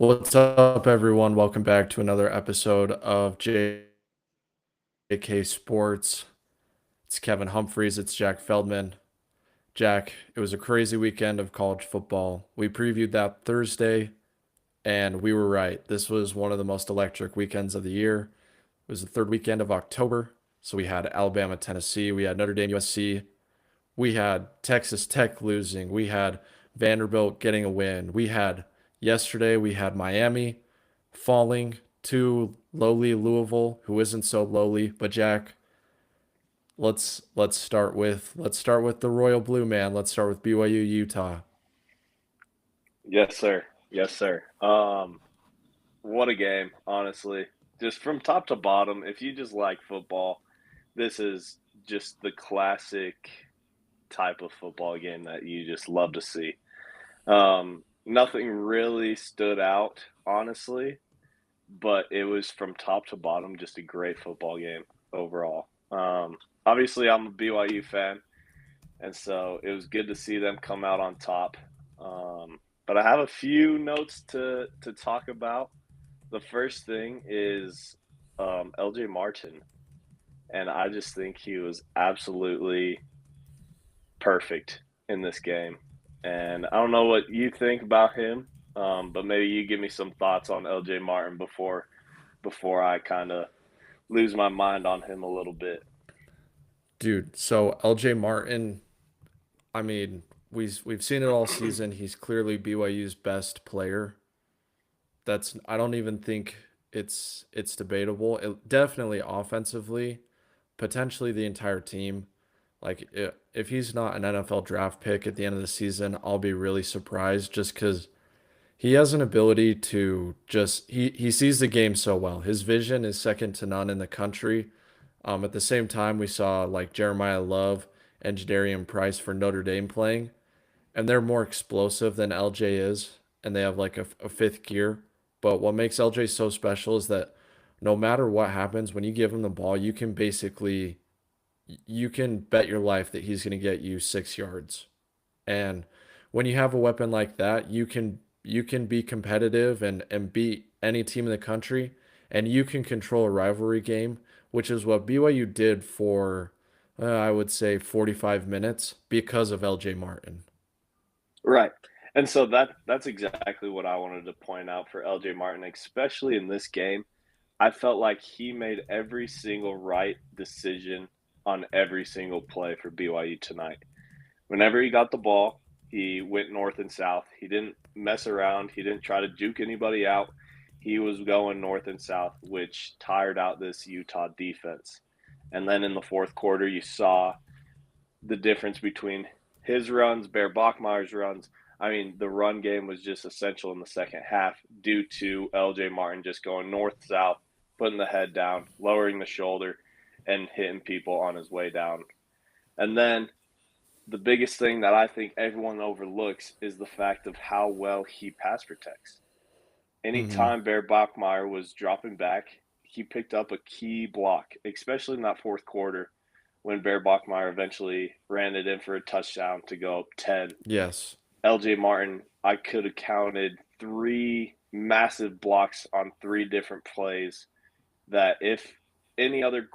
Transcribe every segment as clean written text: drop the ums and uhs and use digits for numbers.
What's up, everyone? Welcome back to another episode of JK Sports. It's Kevin Humphreys, it's Jack Feldman. Jack, it was a crazy weekend of college football. We previewed that Thursday, and we were right. This was one of the most electric weekends of the year. It was the third weekend of October. So we had Alabama, Tennessee, we had Notre Dame, USC, we had Texas Tech losing, we had Vanderbilt getting a win, yesterday, we had Miami falling to lowly Louisville, who isn't so lowly. But Jack, let's start with the Royal Blue man. Let's start with BYU Utah. Yes, sir. Yes, sir. What a game, honestly. Just from top to bottom, if you just like football, this is just the classic type of football game that you just love to see. Nothing really stood out, honestly, but it was from top to bottom just a great football game overall. Obviously, I'm a BYU fan, and so it was good to see them come out on top. But I have a few notes to talk about. The first thing is LJ Martin, and I just think he was absolutely perfect in this game. And I don't know what you think about him, but maybe you give me some thoughts on LJ Martin before I kind of lose my mind on him a little bit. Dude, so LJ Martin, I mean, we've seen it all season. He's clearly BYU's best player. I don't even think it's debatable. Definitely offensively, potentially the entire team. Like if he's not an NFL draft pick at the end of the season, I'll be really surprised just because he has an ability to he sees the game so well. His vision is second to none in the country. At the same time, we saw like Jeremiah Love and Jadarian Price for Notre Dame playing, and they're more explosive than LJ is, and they have like a fifth gear. But what makes LJ so special is that no matter what happens, when you give him the ball, you can bet your life that he's going to get you 6 yards. And when you have a weapon like that, you can be competitive and beat any team in the country, and you can control a rivalry game, which is what BYU did for I would say 45 minutes because of LJ Martin. Right. And so that's exactly what I wanted to point out for LJ Martin, especially in this game. I felt like he made every single right decision on every single play for BYU tonight. Whenever he got the ball, he went north and south. He didn't mess around. He didn't try to juke anybody out. He was going north and south, which tired out this Utah defense. And then in the fourth quarter, you saw the difference between his runs, Bear Bachmeier's runs. I mean, the run game was just essential in the second half due to LJ Martin just going north south, putting the head down, lowering the shoulder, and hitting people on his way down. And then the biggest thing that I think everyone overlooks is the fact of how well he pass protects. Hmm. Anytime Bear Bachmeier was dropping back, he picked up a key block, especially in that fourth quarter when Bear Bachmeier eventually ran it in for a touchdown to go up 10. Yes. LJ Martin, I could have counted three massive blocks on three different plays that if any other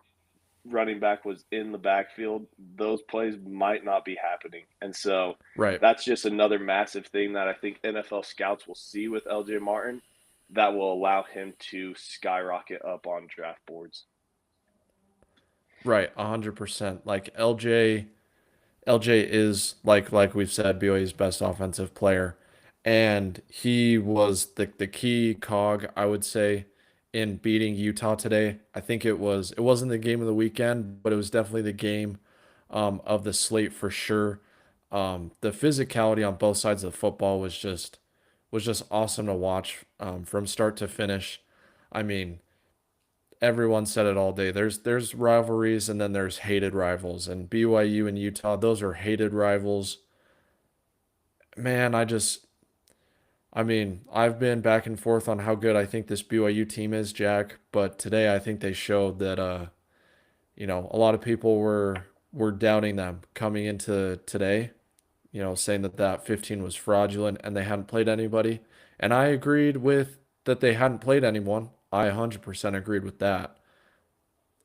running back was in the backfield, those plays might not be happening. And so Right. that's just another massive thing that I think NFL scouts will see with LJ Martin that will allow him to skyrocket up on draft boards. Right. 100%. Like LJ is like we've said, BYU's best offensive player, and he was the key cog, I would say, in beating Utah today. I think it wasn't the game of the weekend, but it was definitely the game of the slate for sure. The physicality on both sides of the football was just awesome to watch from start to finish. I mean, everyone said it all day. There's rivalries and then there's hated rivals. And BYU and Utah, those are hated rivals. Man, I mean, I've been back and forth on how good I think this BYU team is, Jack, but today I think they showed that a lot of people were doubting them coming into today, saying that 15 was fraudulent and they hadn't played anybody. And I agreed with that they hadn't played anyone. I 100% agreed with that.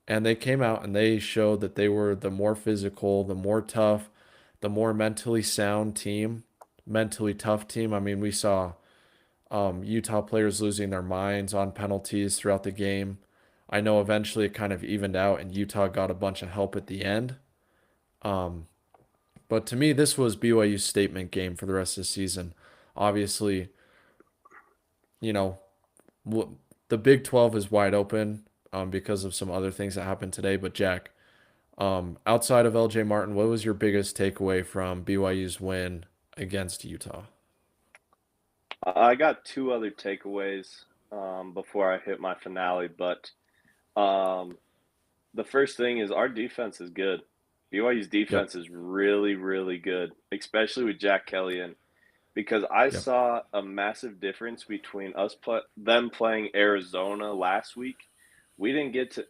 And they came out and they showed that they were the more physical, the more tough, the more mentally sound team, mentally tough team. I mean, we saw Utah players losing their minds on penalties throughout the game. I know eventually it kind of evened out and Utah got a bunch of help at the end. Um, but to me, this was BYU's statement game for the rest of the season. Obviously, you know, the Big 12 is wide open because of some other things that happened today. But Jack, outside of LJ Martin, what was your biggest takeaway from BYU's win against Utah? I got two other takeaways before I hit my finale, but um, the first thing is our defense is good. BYU's Yep. defense is really, really good, especially with Jack Kelly in. Because I Yep. saw a massive difference between them playing Arizona last week.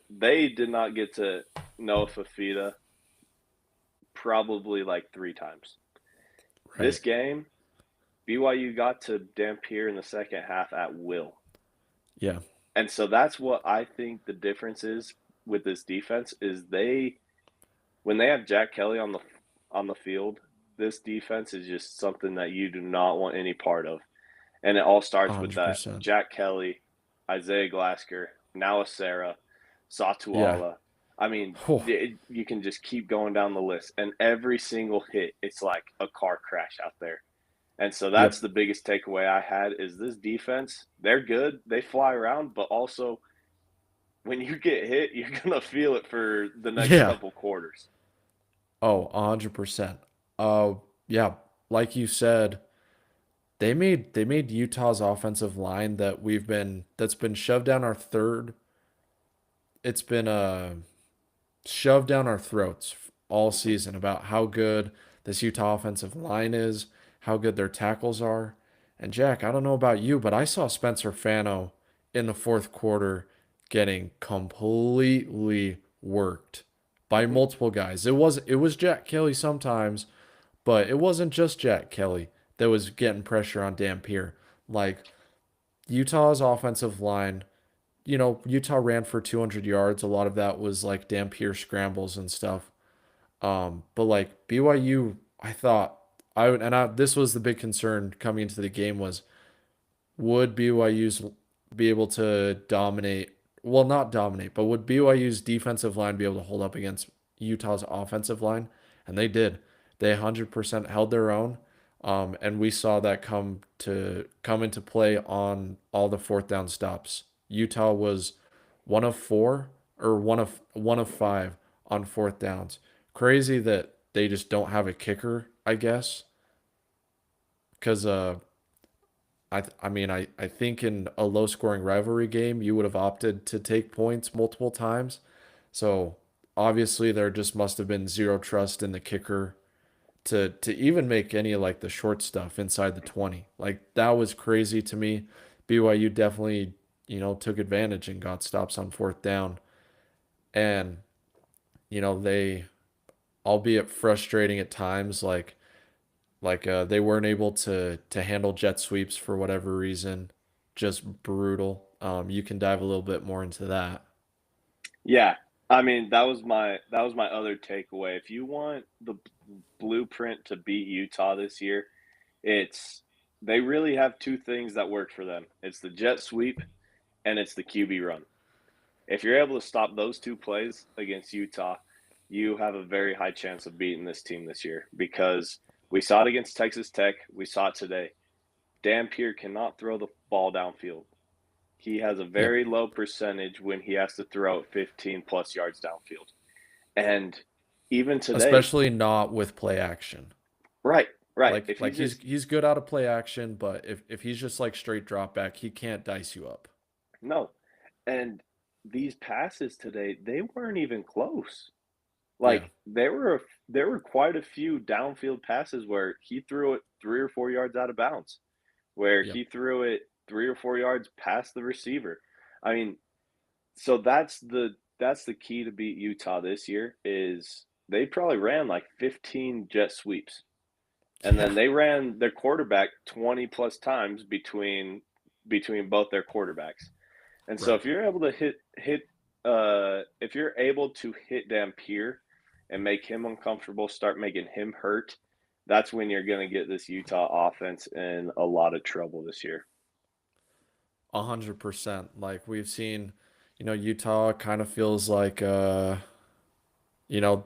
They did not get to Noah Fafita probably like three times. This Right. game, BYU got to Dampier in the second half at will. Yeah. And so that's what I think the difference is with this defense is when they have Jack Kelly on the field, this defense is just something that you do not want any part of. And it all starts with that 100%. Jack Kelly, Isaiah Glasker, Nawasera, Yeah. Satuala. I mean, Oh, you can just keep going down the list. And every single hit, it's like a car crash out there. And so that's yep. the biggest takeaway I had is this defense, they're good. They fly around, but also when you get hit, you're going to feel it for the next Yeah. couple quarters. Oh, 100%. Uh, yeah. Like you said, they made Utah's offensive line that's been shoved down our third. It's been shoved down our throats all Mm-hmm. season about how good this Utah offensive line is, how good their tackles are. And Jack, I don't know about you, but I saw Spencer Fano in the fourth quarter getting completely worked by Mm-hmm. multiple guys. It was Jack Kelly sometimes, but it wasn't just Jack Kelly that was getting pressure on Dampier. Like Utah's offensive line, Utah ran for 200 yards. A lot of that was like Dampier scrambles and stuff. But like BYU, I thought this was the big concern coming into the game was would BYU's be able to dominate? Well, not dominate, but would BYU's defensive line be able to hold up against Utah's offensive line? And they did. They 100% held their own. And we saw that come into play on all the fourth down stops. Utah was one of four or one of five on fourth downs. Crazy that they just don't have a kicker, I guess, because I mean I think in a low scoring rivalry game you would have opted to take points multiple times. So obviously there just must have been zero trust in the kicker to even make any of like the short stuff inside the 20. Like that was crazy to me. BYU definitely, took advantage and got stops on fourth down. And, they albeit frustrating at times, they weren't able to handle jet sweeps for whatever reason. Just brutal. You can dive a little bit more into that. Yeah. I mean, that was my other takeaway. If you want the blueprint to beat Utah this year, it's they really have two things that work for them. It's the jet sweep and it's the QB run. If you're able to stop those two plays against Utah, you have a very high chance of beating this team this year because we saw it against Texas Tech. We saw it today. Dampier cannot throw the ball downfield. He has a Yep. very low percentage when he has to throw it 15 plus yards downfield. And even today, Especially not with play action. right, right. Like If like he's he's just he's good out of play action, but if he's just like straight drop back, he can't dice you up. no. And these passes today, they weren't even close. Yeah. Like there were quite a few downfield passes where he threw it 3 or 4 yards out of bounds, where Yep. he threw it 3 or 4 yards past the receiver. I mean, so that's the key to beat Utah this year is they probably ran like 15 jet sweeps. and Yeah, then they ran their quarterback 20 plus times between both their quarterbacks. And so right. if you're able to if you're able to hit Dampier and make him uncomfortable, start making him hurt, that's when you're going to get this Utah offense in a lot of trouble this year. 100%. Like we've seen, Utah kind of feels like you know,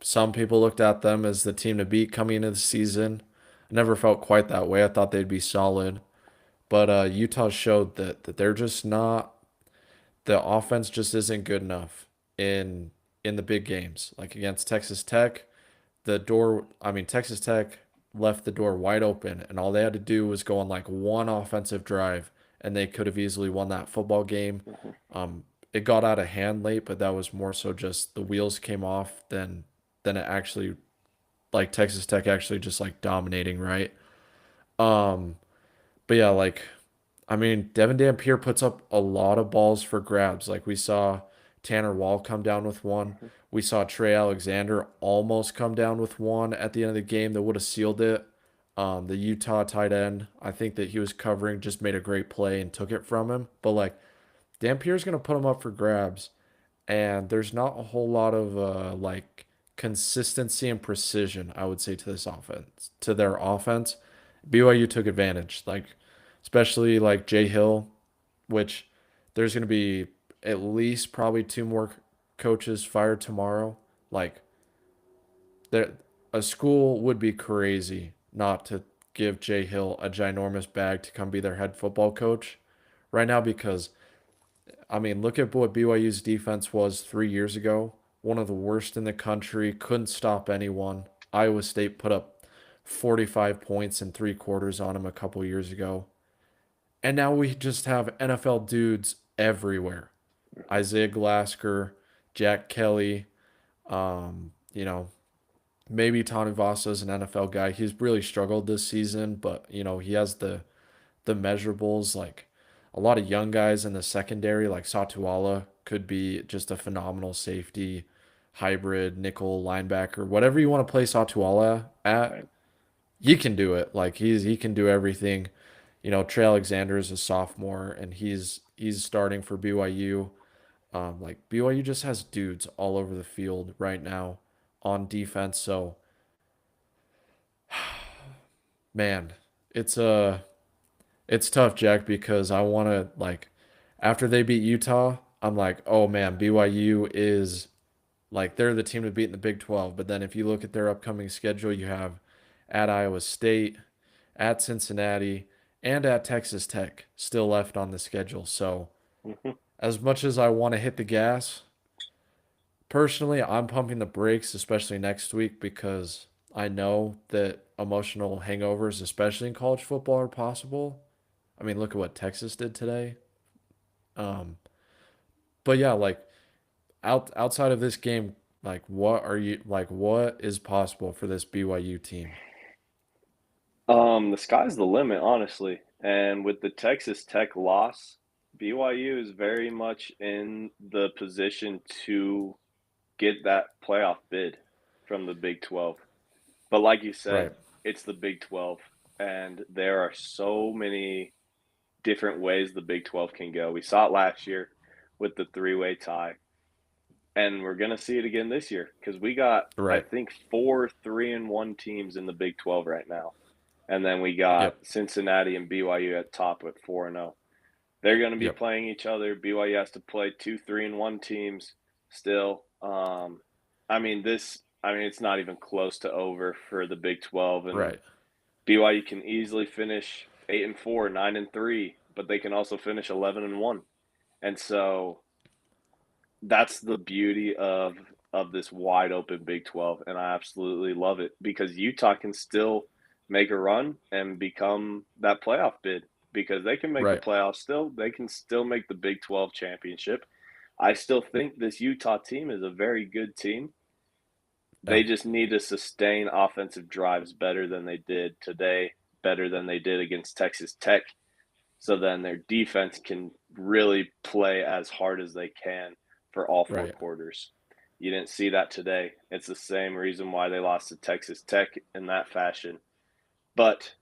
some people looked at them as the team to beat coming into the season. I never felt quite that way. I thought they'd be solid. But Utah showed that they're just not the offense just isn't good enough in in the big games. Like against Texas Tech, Texas Tech left the door wide open, and all they had to do was go on like one offensive drive, and they could have easily won that football game. Mhm. It got out of hand late, but that was more so just the wheels came off than it actually like Texas Tech actually just like dominating, right? Um, but yeah, like Devin Dampier puts up a lot of balls for grabs. Like we saw Tanner Wall come down with one. Mhm. We saw Trey Alexander almost come down with one at the end of the game that would have sealed it. The Utah tight end, I think that he was covering, just made a great play and took it from him. But like Dampier's gonna put him up for grabs, and there's not a whole lot of like consistency and precision, I would say, to their offense. BYU took advantage, like especially like Jay Hill, which there's going to be at least probably two more coaches fired tomorrow. Like there, a school would be crazy not to give Jay Hill a ginormous bag to come be their head football coach right now because look at what BYU's defense was 3 years ago. One of the worst in the country, couldn't stop anyone. Iowa State put up 45 points in 3 quarters on him a couple years ago. And now we just have NFL dudes everywhere. Isaiah Glasker, Jack Kelly, you know, maybe Tony Vasa is an NFL guy. He's really struggled this season, but he has the measurables. Like a lot of young guys in the secondary, like Satuala, could be just a phenomenal safety, hybrid, nickel, linebacker, whatever you want to play Satuala at, Right. he can do it. Like he can do everything. Trey Alexander is a sophomore and he's starting for BYU. Like BYU just has dudes all over the field right now on defense. So man, it's it's tough, Jack, because I want to like after they beat Utah, I'm like, oh man, BYU is like they're the team to beat in the Big 12. But then if you look at their upcoming schedule, you have at Iowa State, at Cincinnati, and at Texas Tech still left on the schedule. So Mhm. as much as I want to hit the gas, personally, I'm pumping the brakes, especially next week, because I know that emotional hangovers, especially in college football, are possible. Look at what Texas did today. Um, but yeah, like outside of this game, like what is possible for this BYU team? The sky's the limit, honestly. And with the Texas Tech loss, BYU is very much in the position to get that playoff bid from the Big 12. But like you said, Right. it's the Big 12, and there are so many different ways the Big 12 can go. We saw it last year with the three-way tie, and we're going to see it again this year because we got, I Right. think, 4 3-1 teams in the Big 12 right now. And then we got Yep. Cincinnati and BYU at top with 4-0. They're going to be Yep. playing each other. BYU has to play 2 3-1 teams still. It's not even close to over for the Big 12, and Right. BYU can easily finish 8-4, 9-3, but they can also finish 11-1. And so that's the beauty of this wide open Big 12, and I absolutely love it because Utah can still make a run and become that playoff bid because they can make the Right. playoffs still. They can still make the Big 12 championship. I still think this Utah team is a very good team. Yeah. They just need to sustain offensive drives better than they did today, better than they did against Texas Tech. So then their defense can really play as hard as they can for all four Right. quarters. You didn't see that today. It's the same reason why they lost to Texas Tech in that fashion. But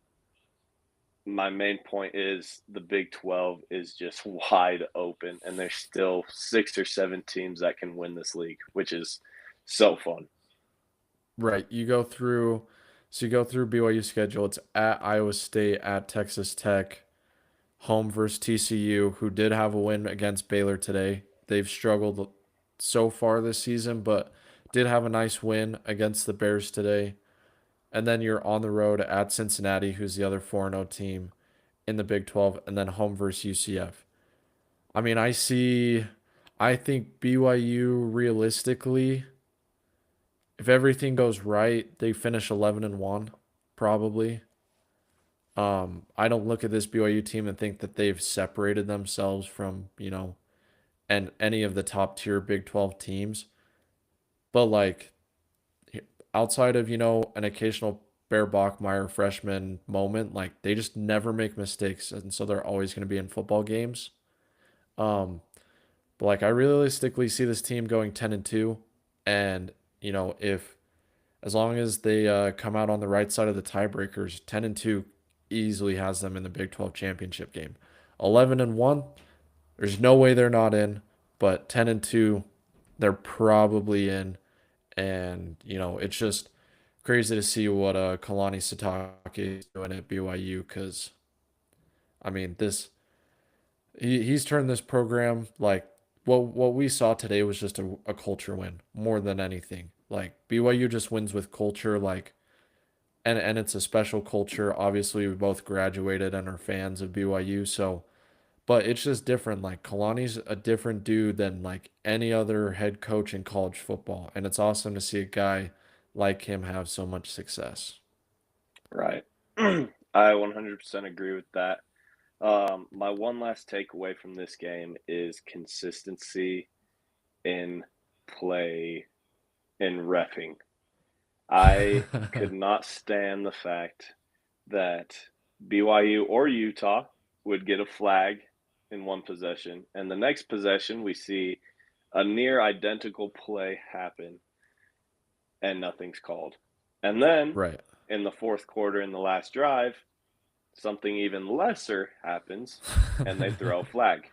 my main point is the Big 12 is just wide open, and there's still 6 or 7 teams that can win this league, which is so fun. Right. You go through BYU schedule. It's at Iowa State, at Texas Tech, home versus TCU, who did have a win against Baylor today. They've struggled so far this season, but did have a nice win against the Bears today. And then you're on the road at Cincinnati, who's the other 4-0 team in the Big 12, and then home versus UCF. I mean, I think BYU realistically, if everything goes right, they finish 11-1, probably. I don't look at this BYU team and think that they've separated themselves from, and any of the top tier Big 12 teams. But like outside of, an occasional Bear Bachmeyer freshman moment, like they just never make mistakes. And so they're always going to be in football games. Um, but like I realistically see this team going 10-2. And, if as long as they come out on the right side of the tiebreakers, 10-2 easily has them in the Big 12 championship game. 11-1, there's no way they're not in, but 10-2, they're probably in. And, it's just crazy to see what Kalani Sitake is doing at BYU because, I mean, he's turned this program like what we saw today was just a culture win more than anything. Like BYU just wins with culture, like and it's a special culture. Obviously, we both graduated and are fans of BYU, so but it's just different. Like Kalani's a different dude than like any other head coach in college football, and it's awesome to see a guy like him have so much success. Right. I 100% agree with that. My one last takeaway from this game is consistency in play in reffing. I could not stand the fact that BYU or Utah would get a flag in one possession, and the next possession we see a near identical play happen and nothing's called. And then Right. in the fourth quarter, in the last drive, something even lesser happens and they throw a flag.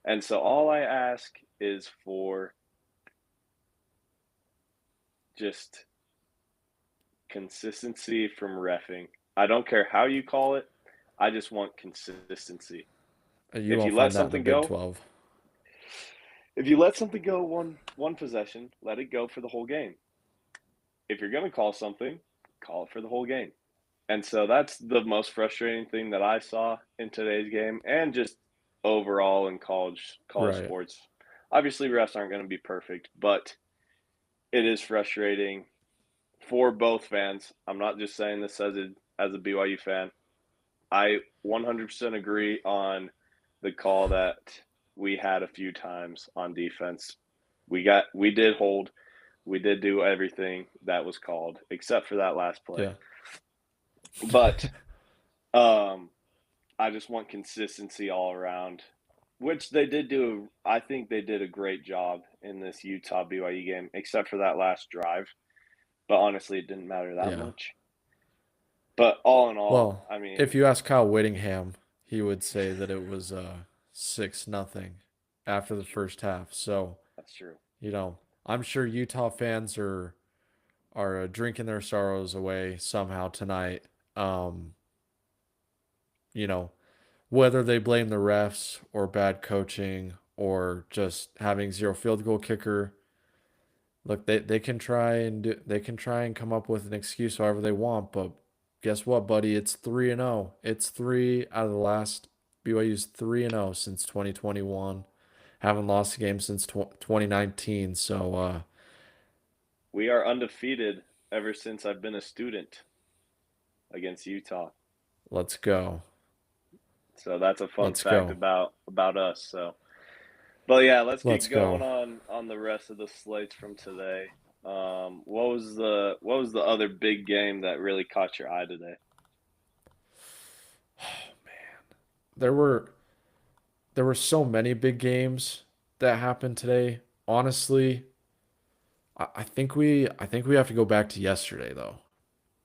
And so all I ask is for just consistency from reffing. I don't care how you call it. I just want consistency. You If won't you let find that in the something Big go, 12. if you let something go one possession, let it go for the whole game. If you're going to call something, call it for the whole game. And so that's the most frustrating thing that I saw in today's game and just overall in college Right. sports. Obviously refs aren't going to be perfect, but it is frustrating for both fans. I'm not just saying this as a BYU fan. I 100% agree on the call that we had a few times on defense. We did hold, we did do everything that was called except for that last play. Yeah. But um I just want consistency all around, which they did do. I think they did a great job in this Utah BYU game, except for that last drive. But honestly, it didn't matter that Yeah. much. But all in all, Well, I mean, if you ask Kyle Whittingham, he would say that it was 6-0 after the first half. So, that's true. I'm sure Utah fans are drinking their sorrows away somehow tonight. Um, you know, whether they blame the refs or bad coaching or just having zero field goal kicker. Look, they can try and come up with an excuse however they want, but guess what, buddy? It's 3-0. It's 3 out of the last BYU's 3-0 since 2021. Haven't lost a game since 2019, so We are undefeated ever since I've been a student against Utah. let's go. So that's a fun Let's fact go. about us. So, but yeah, let's Let's get going go. on the rest of the slates from today. What was the other big game that really caught your eye today? There were there were so many big games that happened today. Honestly, I think we have to go back to yesterday though.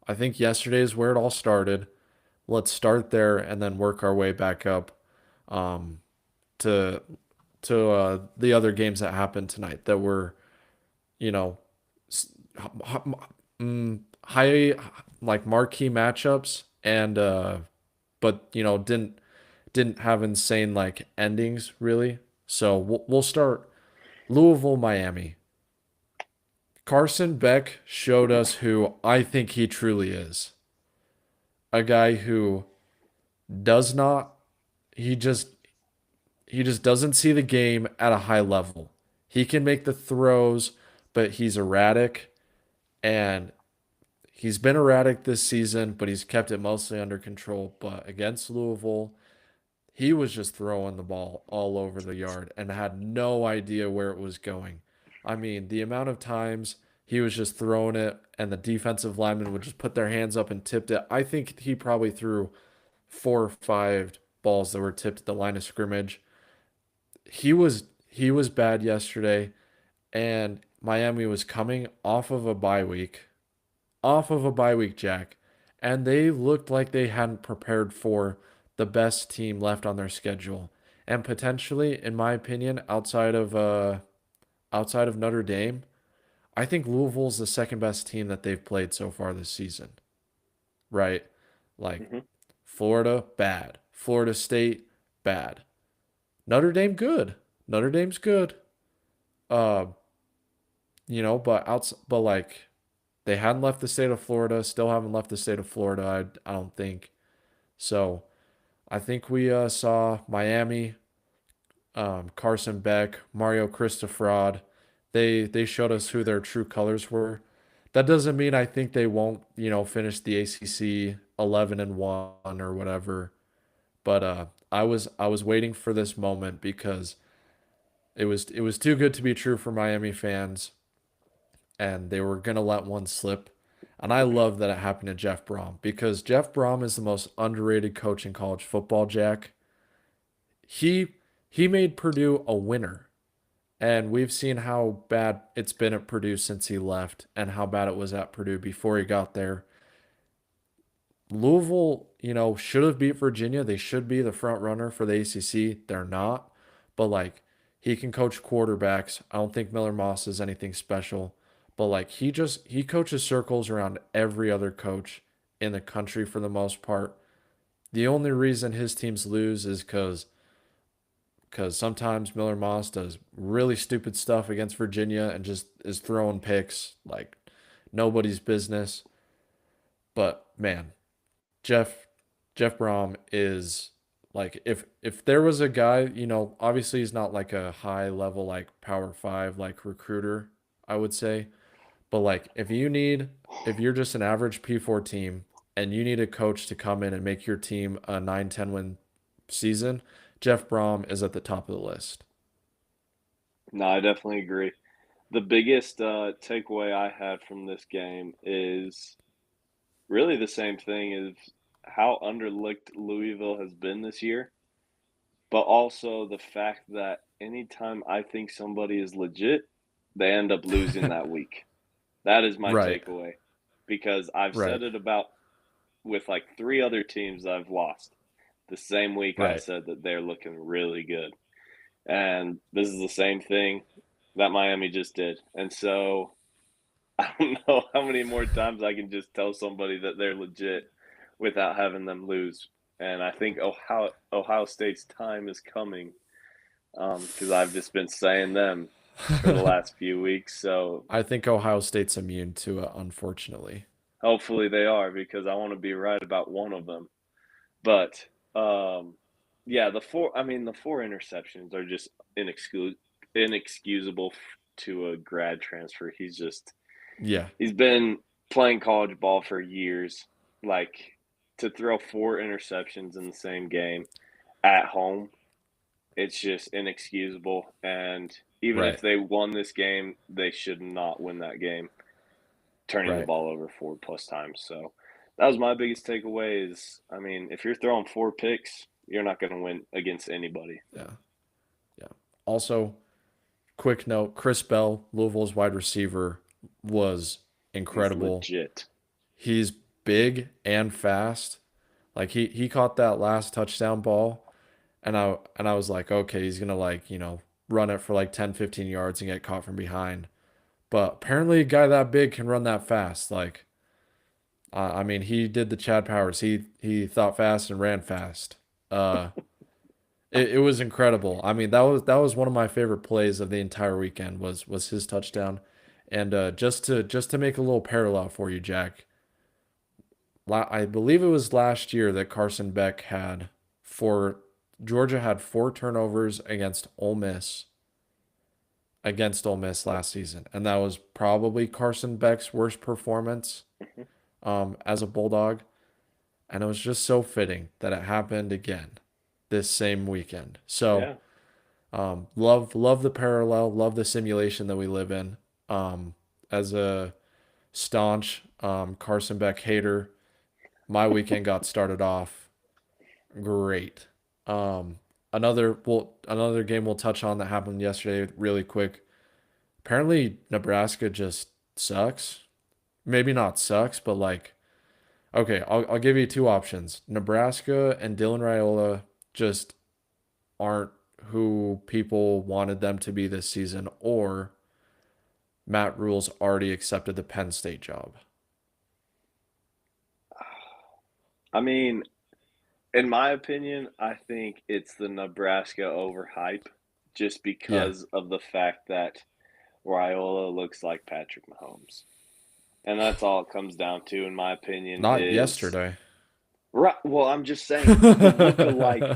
I think yesterday is where it all started. Let's start there and then work our way back up um, to the other games that happened tonight that were, you know, s- high like marquee matchups and but didn't have insane like endings really. So we'll start Louisville, Miami. Carson Beck showed us who I think he truly is. A guy who does not he just he just doesn't see the game at a high level. He can make the throws, but he's erratic and he's been erratic this season, but he's kept it mostly under control. But against Louisville, he was just throwing the ball all over the yard and had no idea where it was going. I mean, the amount of times he was just throwing it and the defensive linemen would just put their hands up and tipped it. I think he probably threw 4 or 5 balls that were tipped at the line of scrimmage. He was bad yesterday, and Miami was coming off of a bye week, Jack, and they looked like they hadn't prepared for the best team left on their schedule, and potentially, in my opinion, outside of Notre Dame, I think Louisville's the second best team that they've played so far this season. Right? Like Hmm. Florida, bad. Florida State, bad. Notre Dame, good. Notre Dame's good. Uh, but like they hadn't left the state of Florida, still haven't left the state of Florida, I don't think. So I think we saw Miami, Carson Beck, Mario Cristofrod. They showed us who their true colors were. That doesn't mean I think they won't, finish the ACC 11-1 or whatever. But I was waiting for this moment because it was too good to be true for Miami fans, and they were gonna let one slip. And I love that it happened to Jeff Brom because Jeff Brom is the most underrated coach in college football, Jack. He he made Purdue a winner. And we've seen how bad it's been at Purdue since he left and how bad it was at Purdue before he got there. Louisville, should have beat Virginia. They should be the front runner for the ACC. They're not. But like he can coach quarterbacks. I don't think Miller Moss is anything special. But like he coaches circles around every other coach in the country for the most part. The only reason his teams lose is because sometimes Miller Moss does really stupid stuff against Virginia and just is throwing picks like nobody's business. But man, Jeff Jeff Brom is like if there was a guy, obviously he's not like a high level like Power 5 like recruiter, I would say. But like if you're just an average P4 team and you need a coach to come in and make your team a 9-10 win season, Jeff Brom is at the top of the list. No, I definitely agree. The biggest takeaway I had from this game is really the same thing as how underlooked Louisville has been this year, but also the fact that anytime I think somebody is legit, they end up losing that week. That is my Right. takeaway because I've Right. said it about with like three other teams I've lost. The same week I Right. said that they're looking really good. And this is the same thing that Miami just did. And so I don't know how many more times I can just tell somebody that they're legit without having them lose. And I think Ohio State's time is coming because I've just been saying them for the last few weeks. So I think Ohio State's immune to it, unfortunately. hopefully they are because I want to be right about one of them. But yeah, the four interceptions are just inexcusable to a grad transfer. Yeah. He's been playing college ball for years. Like to throw four interceptions in the same game at home, it's just inexcusable. And even if Right. they won this game, they should not win that game, turning the Right. ball over four plus times. So that was my biggest takeaway is I mean, if you're throwing four picks, you're not gonna win against anybody. Yeah. Yeah. Also, quick note, Chris Bell, Louisville's wide receiver, was He's incredible. legit. He's big and fast. Like he caught that last touchdown ball and I was like, okay, he's gonna like, run it for like 10, 15 yards and get caught from behind. But apparently a guy that big can run that fast. Like I mean, he did the Chad Powers. He thought fast and ran fast. Uh it was incredible. I mean, that was one of my favorite plays of the entire weekend was his touchdown. And just to make a little parallel for you, Jack, I believe it was last year that Carson Beck had four Georgia had four turnovers against Ole Miss last season, and that was probably Carson Beck's worst performance Mhm. as a Bulldog, and it was just so fitting that it happened again this same weekend. So Yeah. love the parallel, love the simulation that we live in. As a staunch Carson Beck hater, my weekend got started off great. Um, another game we'll touch on that happened yesterday really quick. Apparently Nebraska just sucks. Maybe not sucks, but like okay, I'll give you two options. Nebraska and Dylan Raiola just aren't who people wanted them to be this season, or Matt Rule's already accepted the Penn State job. I mean, in my opinion, I think it's the Nebraska overhype just Yeah, because of the fact that Raiola looks like Patrick Mahomes. And that's all it comes down to, in my opinion, not is yesterday. right. Well, I'm just saying the look-alike.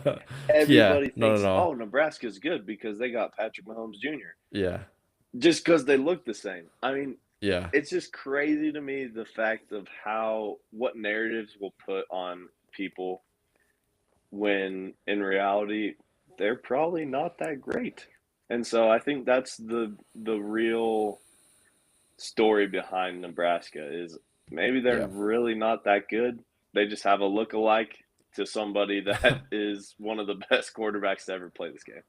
Yeah, Everybody no, no, thinks, no. oh, Nebraska's good because they got Patrick Mahomes Jr. Yeah, Just because they look the same. I mean, yeah, it's just crazy to me the fact of what narratives will put on people when in reality they're probably not that great. And so I think that's the real story behind Nebraska is maybe they're yeah. really not that good. They just have a look-alike to somebody that is one of the best quarterbacks to ever play this game.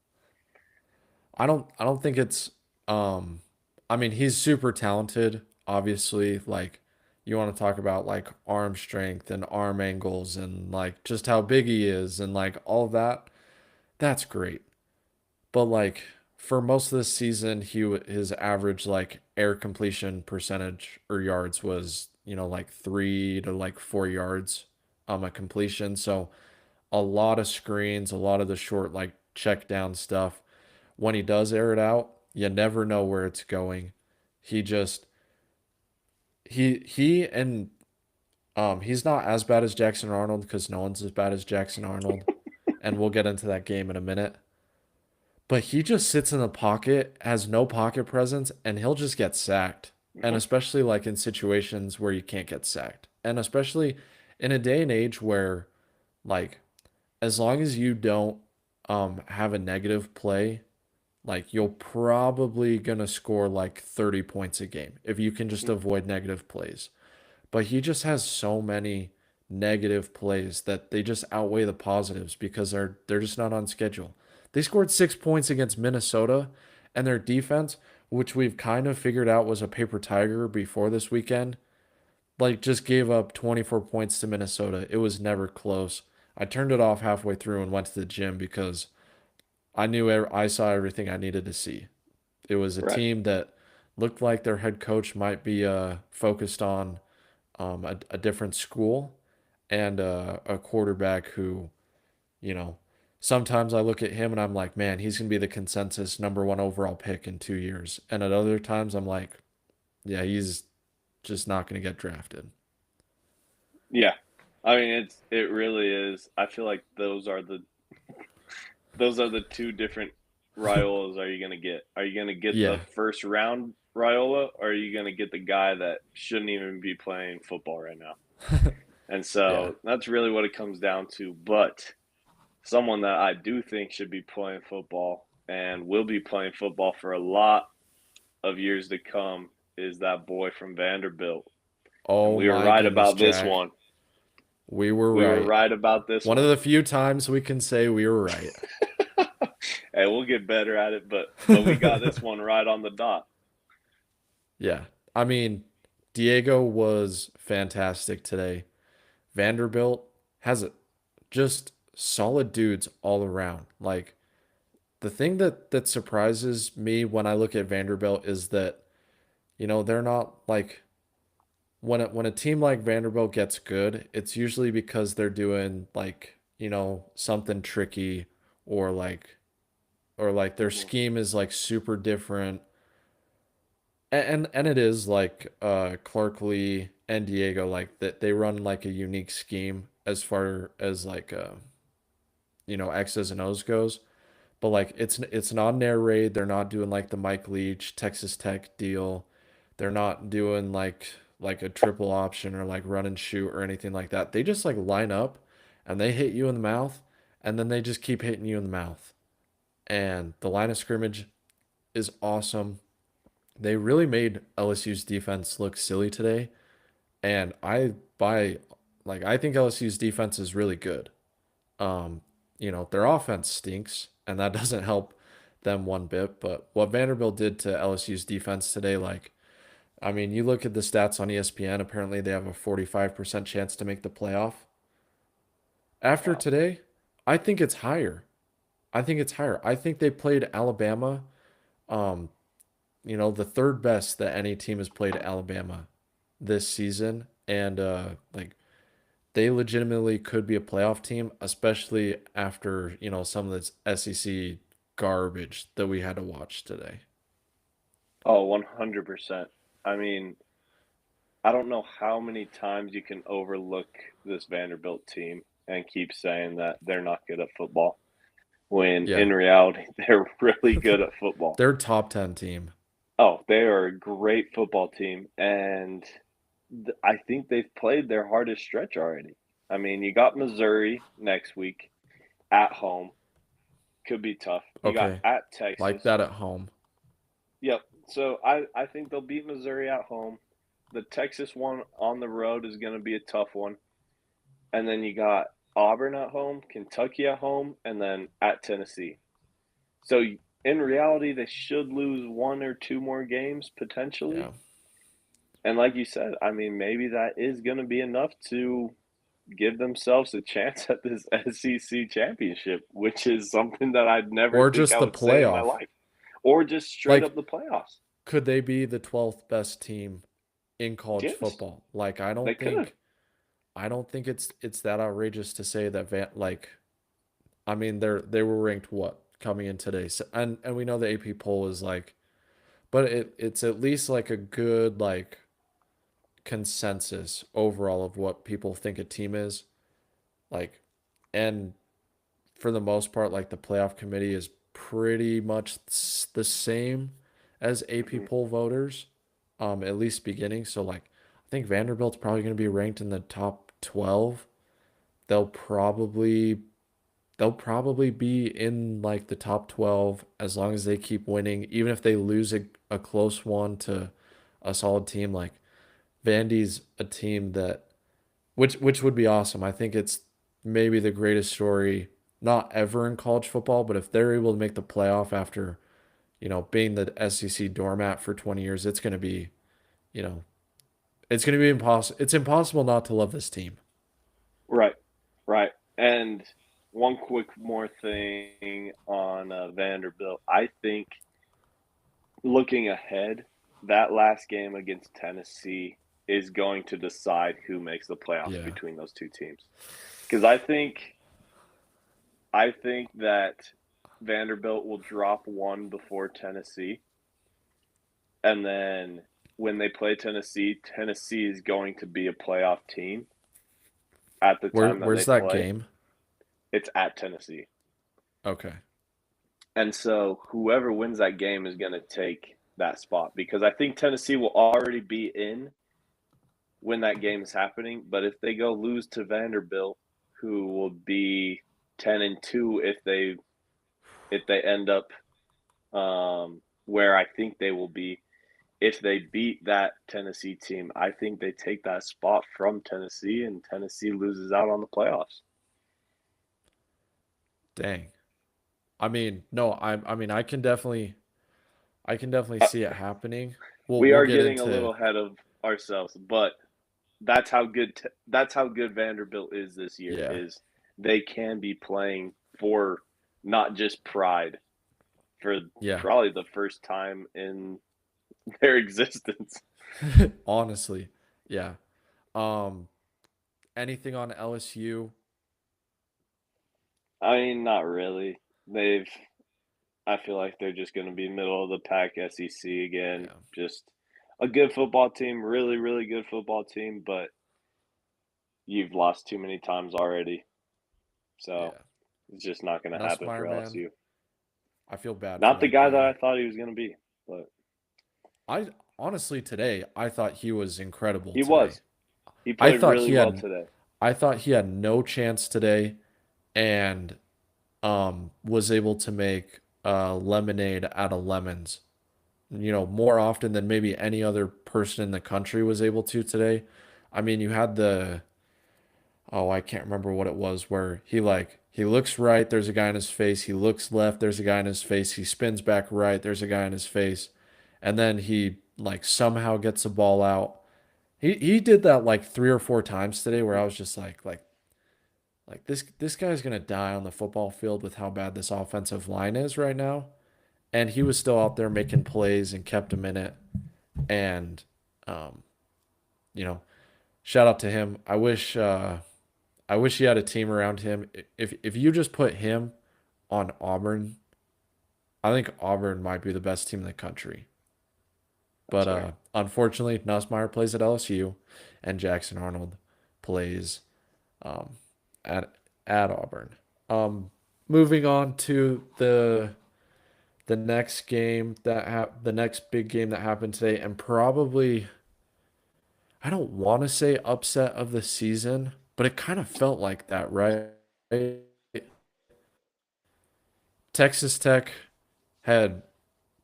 I don't think it's I mean he's super talented, obviously. Like you want to talk about like arm strength and arm angles and like just how big he is and like all of that. That's great. But like for most of this season, his average like air completion percentage or yards was, like 3 to like 4 yards a completion. So a lot of screens, a lot of the short like check down stuff. When he does air it out, you never know where it's going. He just he and he's not as bad as Jackson Arnold because no one's as bad as Jackson Arnold, and we'll get into that game in a minute. But he just sits in the pocket, has no pocket presence, and he'll just get sacked. And Mhm. especially like in situations where you can't get sacked. And especially in a day and age where like as long as you don't have a negative play, like you're probably gonna score like 30 points a game if you can just avoid negative plays. But he just has so many negative plays that they just outweigh the positives because they're just not on schedule. They scored 6 points against Minnesota, and their defense, which we've kind of figured out was a paper tiger before this weekend, like just gave up 24 points to Minnesota. It was never close. I turned it off halfway through and went to the gym because I saw everything I needed to see. It was a Right. team that looked like their head coach might be focused on a different school and a quarterback who, you know, sometimes I look at him and I'm like, man, he's going to be the consensus number one overall pick in 2 years. And at other times, I'm like, yeah, he's just not going to get drafted. Yeah. I mean, it really is. I feel like those are the two different Raiolas are you going to get? Are you going to get the Yeah. first round Raiola or are you going to get the guy that shouldn't even be playing football right now? And Yeah. so that's really what it comes down to. But someone that I do think should be playing football and will be playing football for a lot of years to come is that boy from Vanderbilt. And Oh we were my right goodness, about this Jack. one. We were We were right. right about this One of one. the few times we can say we were right. Hey, we'll get better at it, but we got this one right on the dot. Yeah. I mean, Diego was fantastic today. Vanderbilt has just solid dudes all around. Like the thing that surprises me when I look at Vanderbilt is that, they're not like when a team like Vanderbilt gets good, it's usually because they're doing like, something tricky or like their Hmm. scheme is like super different. And it is like Clark Lee and Diego like that they run like a unique scheme as far as like X's and O's goes. But like it's not an air raid. They're not doing like the Mike Leach Texas Tech deal. They're not doing like a triple option or like run and shoot or anything like that. They just like line up and they hit you in the mouth and then they just keep hitting you in the mouth. And the line of scrimmage is awesome. They really made LSU's defense look silly today. And I think LSU's defense is really good. Um, their offense stinks, and that doesn't help them one bit. But what Vanderbilt did to LSU's defense today, like, I mean, you look at the stats on ESPN, apparently they have a 45% chance to make the playoff. After Wow. today, I think it's higher. I think it's higher. I think they played Alabama, um, the third best that any team has played Alabama this season. And like they legitimately could be a playoff team, especially after, some of this SEC garbage that we had to watch today. Oh, 100%. I mean, I don't know how many times you can overlook this Vanderbilt team and keep saying that they're not good at football when Yeah. in reality they're really good at football. They're top 10 team. Oh, they are a great football team, and I think they've played their hardest stretch already. I mean, you got Missouri next week at home, could be tough. You got Okay. at Like Texas. that at home. Yep. So I think they'll beat Missouri at home. The Texas one on the road is going to be a tough one. And then you got Auburn at home, Kentucky at home, and then at Tennessee. So in reality, they should lose one or two more games potentially. Yeah. And like you said, I mean, maybe that is going to be enough to give themselves a chance at this SEC championship, which is something that I'd never Or think just I the would say in my playoff. life. Or just straight up Like, the playoffs. could they be the 12th best team in college Yes, football? Like, they could. I don't think it's that outrageous to say that I mean they were ranked what coming in today. So, and we know the AP poll is like, but it's at least like a good like consensus overall of what people think a team is. Like, and for the most part, like the playoff committee is pretty much the same as AP Hmm. poll voters, at least beginning. So like, I think Vanderbilt's probably going to be ranked in the top 12. They'll probably they'll probably be in like the top 12 as long as they keep winning, even if they lose a close one to a solid team. Like Vandy's a team that which would be awesome. I think it's maybe the greatest story, not ever in college football, but if they're able to make the playoff after, being the SEC doormat for 20 years, it's going to be, you know, it's going to be impossible. It's impossible not to love this team. Right, right. And one quick more thing on Vanderbilt. I think looking ahead, that last game against Tennessee is going to decide who makes the playoffs Yeah. between those two teams. Because I think that Vanderbilt will drop one before Tennessee, and then when they play Tennessee, Tennessee is going to be a playoff team at the time that they Where's that play. game? It's at Tennessee. Okay. And so whoever wins that game is going to take that spot because I think Tennessee will already be in when that game is happening. But if they go lose to Vanderbilt, who will be 10-2 if they end up where I think they will be, if they beat that Tennessee team, I think they take that spot from Tennessee, and Tennessee loses out on the playoffs. Dang. I mean, no, I mean I can definitely Uh, see it happening. We'll we we'll are get getting a into little ahead of ourselves, but that's how good Vanderbilt is this year. Yeah. Is they can be playing for not just pride for Yeah. probably the first time in their existence. Honestly. Yeah. Um, anything on LSU? I mean, not really. They've I feel like they're just going to be middle of the pack SEC again. Yeah. Just a good football team, really, really good football team, but you've lost too many times already. So Yeah. it's just not going to happen for Nussmeier, man, LSU. I feel bad for Not the that guy that guy. I thought he was going to be, but I honestly today I thought he was incredible he today. was. He I played thought really he well had today. I thought he had no chance today and was able to make lemonade out of lemons. More often than maybe any other person in the country was able to today. I mean, you had I can't remember what it was where he looks right, there's a guy in his face, he looks left, there's a guy in his face, he spins back right, there's a guy in his face, and then he like somehow gets the ball out. He did that like 3 or 4 times today where I was just like this guy's gonna die on the football field with how bad this offensive line is right now. And he was still out there making plays and kept him in it. And um, you know, shout out to him. I wish he had a team around him. If you just put him on Auburn, I think Auburn might be the best team in the country. That's But fair. unfortunately, Nussmeier plays at LSU, and Jackson Arnold plays um, at Auburn. Um, moving on to the next game the next big game that happened today, and probably I don't want to say upset of the season, but it kind of felt like that, right? Texas Tech had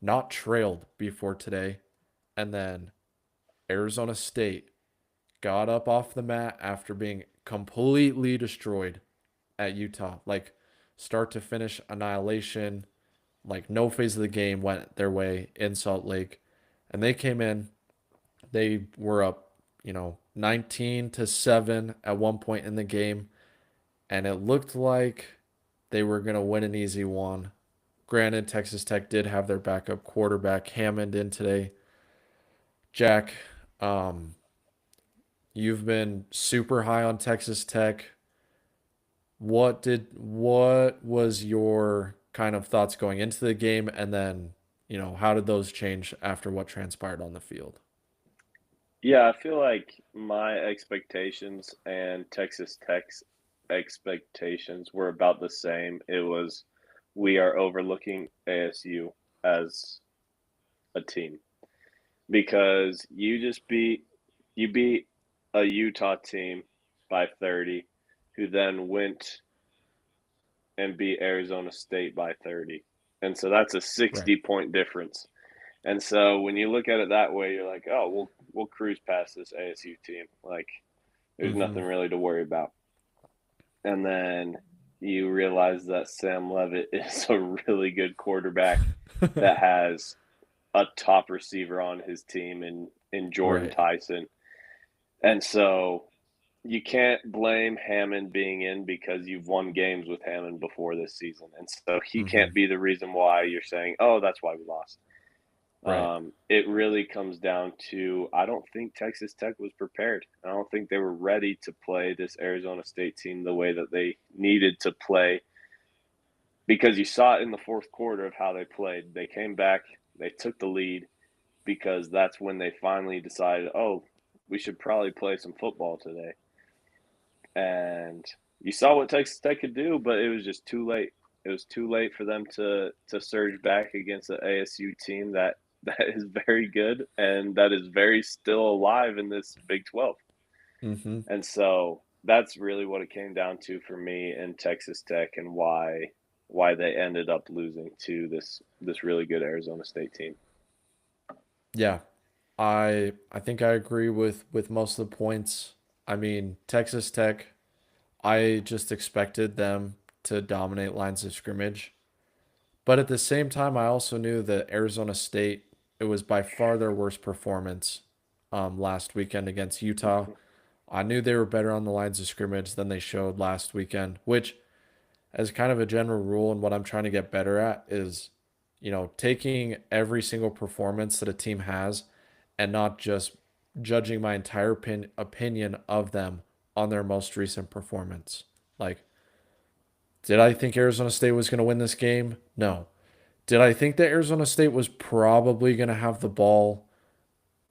not trailed before today, and then Arizona State got up off the mat after being completely destroyed at Utah. Like start to finish annihilation, like no phase of the game went their way in Salt Lake. And they came in, they were up, 19-7 at one point in the game, and it looked like they were going to win an easy one. Granted, Texas Tech did have their backup quarterback Hammond in today. Jack, um, you've been super high on Texas Tech. What was your kind of thoughts going into the game, and then, how did those change after what transpired on the field? Yeah, I feel like my expectations and Texas Tech's expectations were about the same. It was we are overlooking ASU as a team because you beat a Utah team by 30 who then went and beat Arizona State by 30. And so that's a Right. 60-point difference. And so when you look at it that way, you're like, oh, we'll cruise past this ASU team. Like, there's Mm-hmm. nothing really to worry about. And then you realize that Sam Levitt is a really good quarterback that has a top receiver on his team in Jordan Right. Tyson. And so you can't blame Hammond being in because you've won games with Hammond before this season. And so he Mm-hmm. can't be the reason why you're saying, oh, that's why we lost. Right. It really comes down to I don't think Texas Tech was prepared. I don't think they were ready to play this Arizona State team the way that they needed to play because you saw it in the fourth quarter of how they played. They came back, they took the lead because that's when they finally decided, oh, we should probably play some football today. And you saw what Texas Tech could do, but it was just too late. It was too late for them to surge back against the ASU team that is very good and that is very still alive in this Big 12. Mm-hmm. And so that's really what it came down to for me in Texas Tech and why they ended up losing to this really good Arizona State team. Yeah. I think I agree with most of the points. I mean, Texas Tech, I just expected them to dominate lines of scrimmage. But at the same time, I also knew that Arizona State, it was by far their worst performance. last weekend against Utah. I knew they were better on the lines of scrimmage than they showed last weekend, which, as kind of a general rule, and what I'm trying to get better at is, taking every single performance that a team has and not just judging my entire opinion of them on their most recent performance. Like, did I think Arizona State was going to win this game? No. Did I think that Arizona State was probably going to have the ball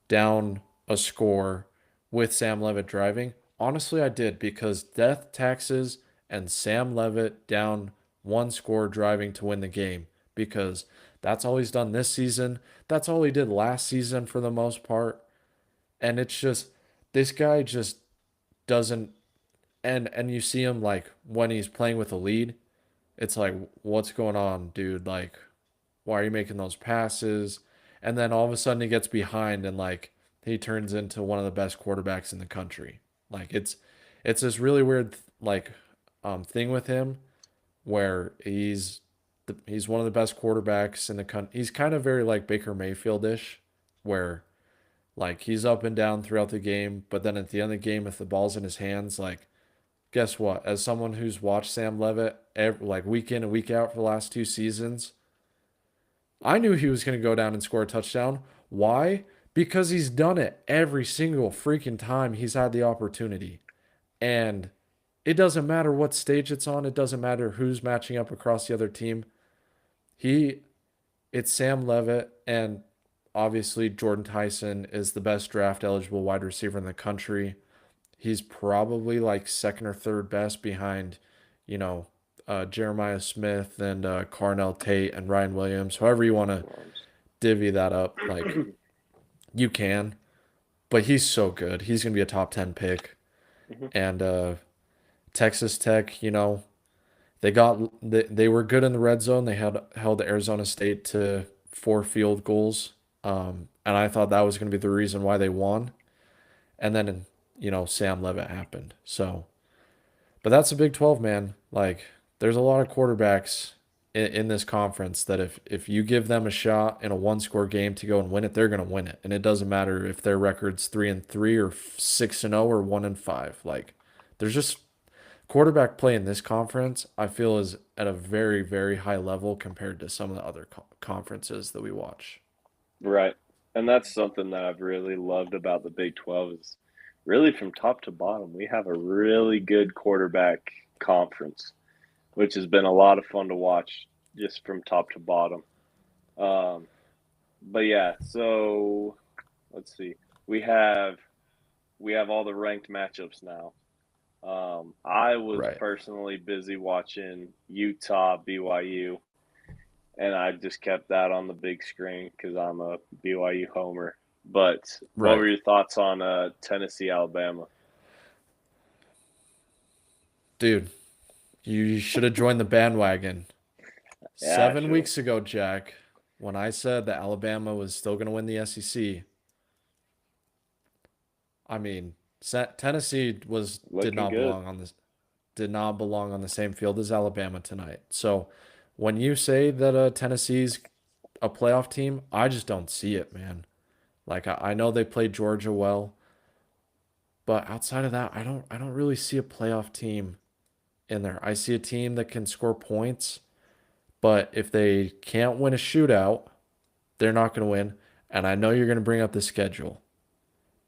down a score with Sam Levitt driving? Honestly, I did because death taxes and Sam Levitt down one score driving to win the game because that's all he's done this season. That's all he did last season for the most part. And it's just this guy just doesn't and you see him like when he's playing with a lead, it's like what's going on, dude? Like why are you making those passes? And then all of a sudden he gets behind and like he turns into one of the best quarterbacks in the country. Like it's this really weird like thing with him where he's one of the best quarterbacks in the country. He's kind of very like Baker Mayfield-ish where like he's up and down throughout the game, but then at the end of the game if the ball's in his hands, like guess what? As someone who's watched Sam Levitt like week in and week out for the last 2 seasons, I knew he was going to go down and score a touchdown. Why? Because he's done it every single freaking time he's had the opportunity. And it doesn't matter what stage it's on, it doesn't matter who's matching up across the other team. He it's Sam Levitt and obviously Jordan Tyson is the best draft eligible wide receiver in the country. He's probably like second or third best behind, you know, Jeremiah Smith and Carnell Tate and Ryan Williams. However you want to divvy that up, like you can. But he's so good. He's gonna be a top 10 pick. And Texas Tech, they were good in the red zone. They had held Arizona State to 4 field goals. And I thought that was gonna be the reason why they won. And then Sam Levitt happened. So but that's a Big 12, man. Like, there's a lot of quarterbacks in this conference that if you give them a shot in a one-score game to go and win it, they're going to win it. And it doesn't matter if their record's 3-3 or 6-0 or 1-5. Like, there's just quarterback play in this conference, I feel is at a very, very high level compared to some of the other conferences that we watch. Right. And that's something that I've really loved about the Big 12 is really from top to bottom, we have a really good quarterback conference, which has been a lot of fun to watch just from top to bottom. Um, but yeah, so let's see. We have we have all the ranked matchups now. I was Right. personally busy watching Utah BYU, and I just kept that on the big screen because I'm a BYU homer. But what Right. were your thoughts on Tennessee Alabama? Dude, you should have joined the bandwagon. Yeah, I Seven should have. weeks ago, Jack, when I said that Alabama was still going to win the SEC, I mean, Tennessee Looking good. did not belong on the same field as Alabama tonight. So when you say that Tennessee's a playoff team, I just don't see it, man. Like I know they played Georgia well, but outside of that, I don't really see a playoff team in there. I see a team that can score points, but if they can't win a shootout, they're not going to win. And I know you're going to bring up the schedule.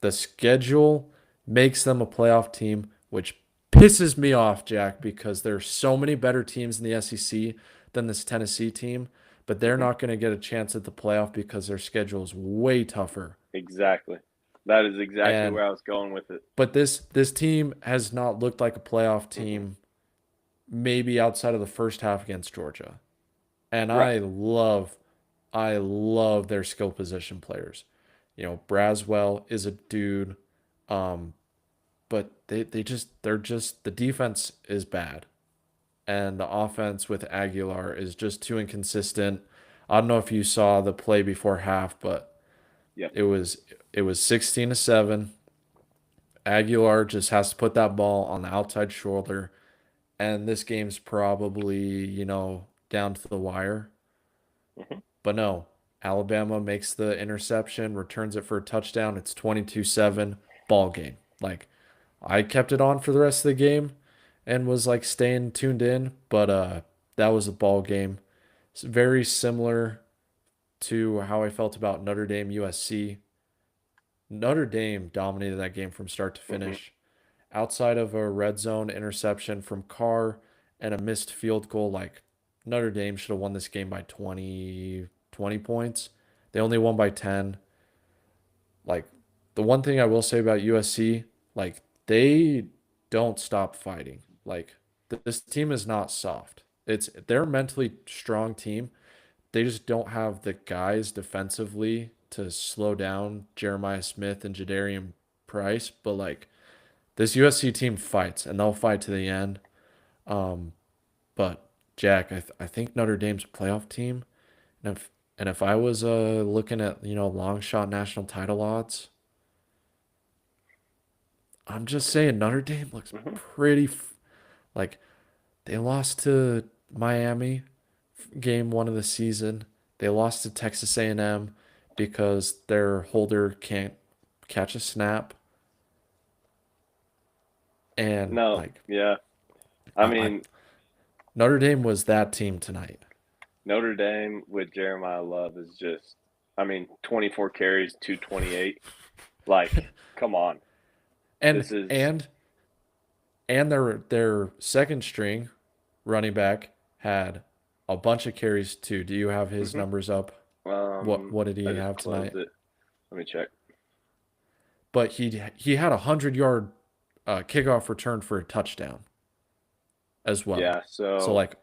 The schedule makes them a playoff team, which pisses me off, Jack, because there's so many better teams in the SEC than this Tennessee team, but they're Hmm. not going to get a chance at the playoff because their schedule is way tougher. Exactly. That is exactly And where I was going with it. but this team has not looked like a playoff Hmm. team maybe outside of the first half against Georgia. And Right. I love their skill position players. Braswell is a dude. Um, but they're just the defense is bad and the offense with Aguilar is just too inconsistent. I don't know if you saw the play before half, but Yep. it was 16-7. Aguilar just has to put that ball on the outside shoulder and this game's probably, down to the wire. Hmm. But no. Alabama makes the interception, returns it for a touchdown. It's 22-7, ball game. Like I kept it on for the rest of the game and was like staying tuned in, but that was a ball game. It's very similar to how I felt about Notre Dame USC. Notre Dame dominated that game from start to Hmm. finish. Outside of a red zone interception from Carr and a missed field goal, like Notre Dame should have won this game by 20 points. They only won by 10. Like the one thing I will say about USC, like they don't stop fighting. Like this team is not soft. They're a mentally strong team. They just don't have the guys defensively to slow down Jeremiah Smith and Jadarian Price. But like this USC team fights and they'll fight to the end. Um, but Jack, I think Notre Dame's a playoff team. And if I was looking at, long shot national title odds, I'm just saying Notre Dame looks Hmm. like they lost to Miami game one of the season. They lost to Texas A&M because their holder can't catch a snap. And No, like yeah. I I mean, Notre Dame was that team tonight. Notre Dame with Jeremiah Love is just, I mean, 24 carries, 228. Like, come on. And This is, and and their second string running back had a bunch of carries too. Do you have his mhm. numbers up? What did I he just have closed tonight? it. Let me check. But he had a 100-yard kickoff return for a touchdown as well. Yeah, So so like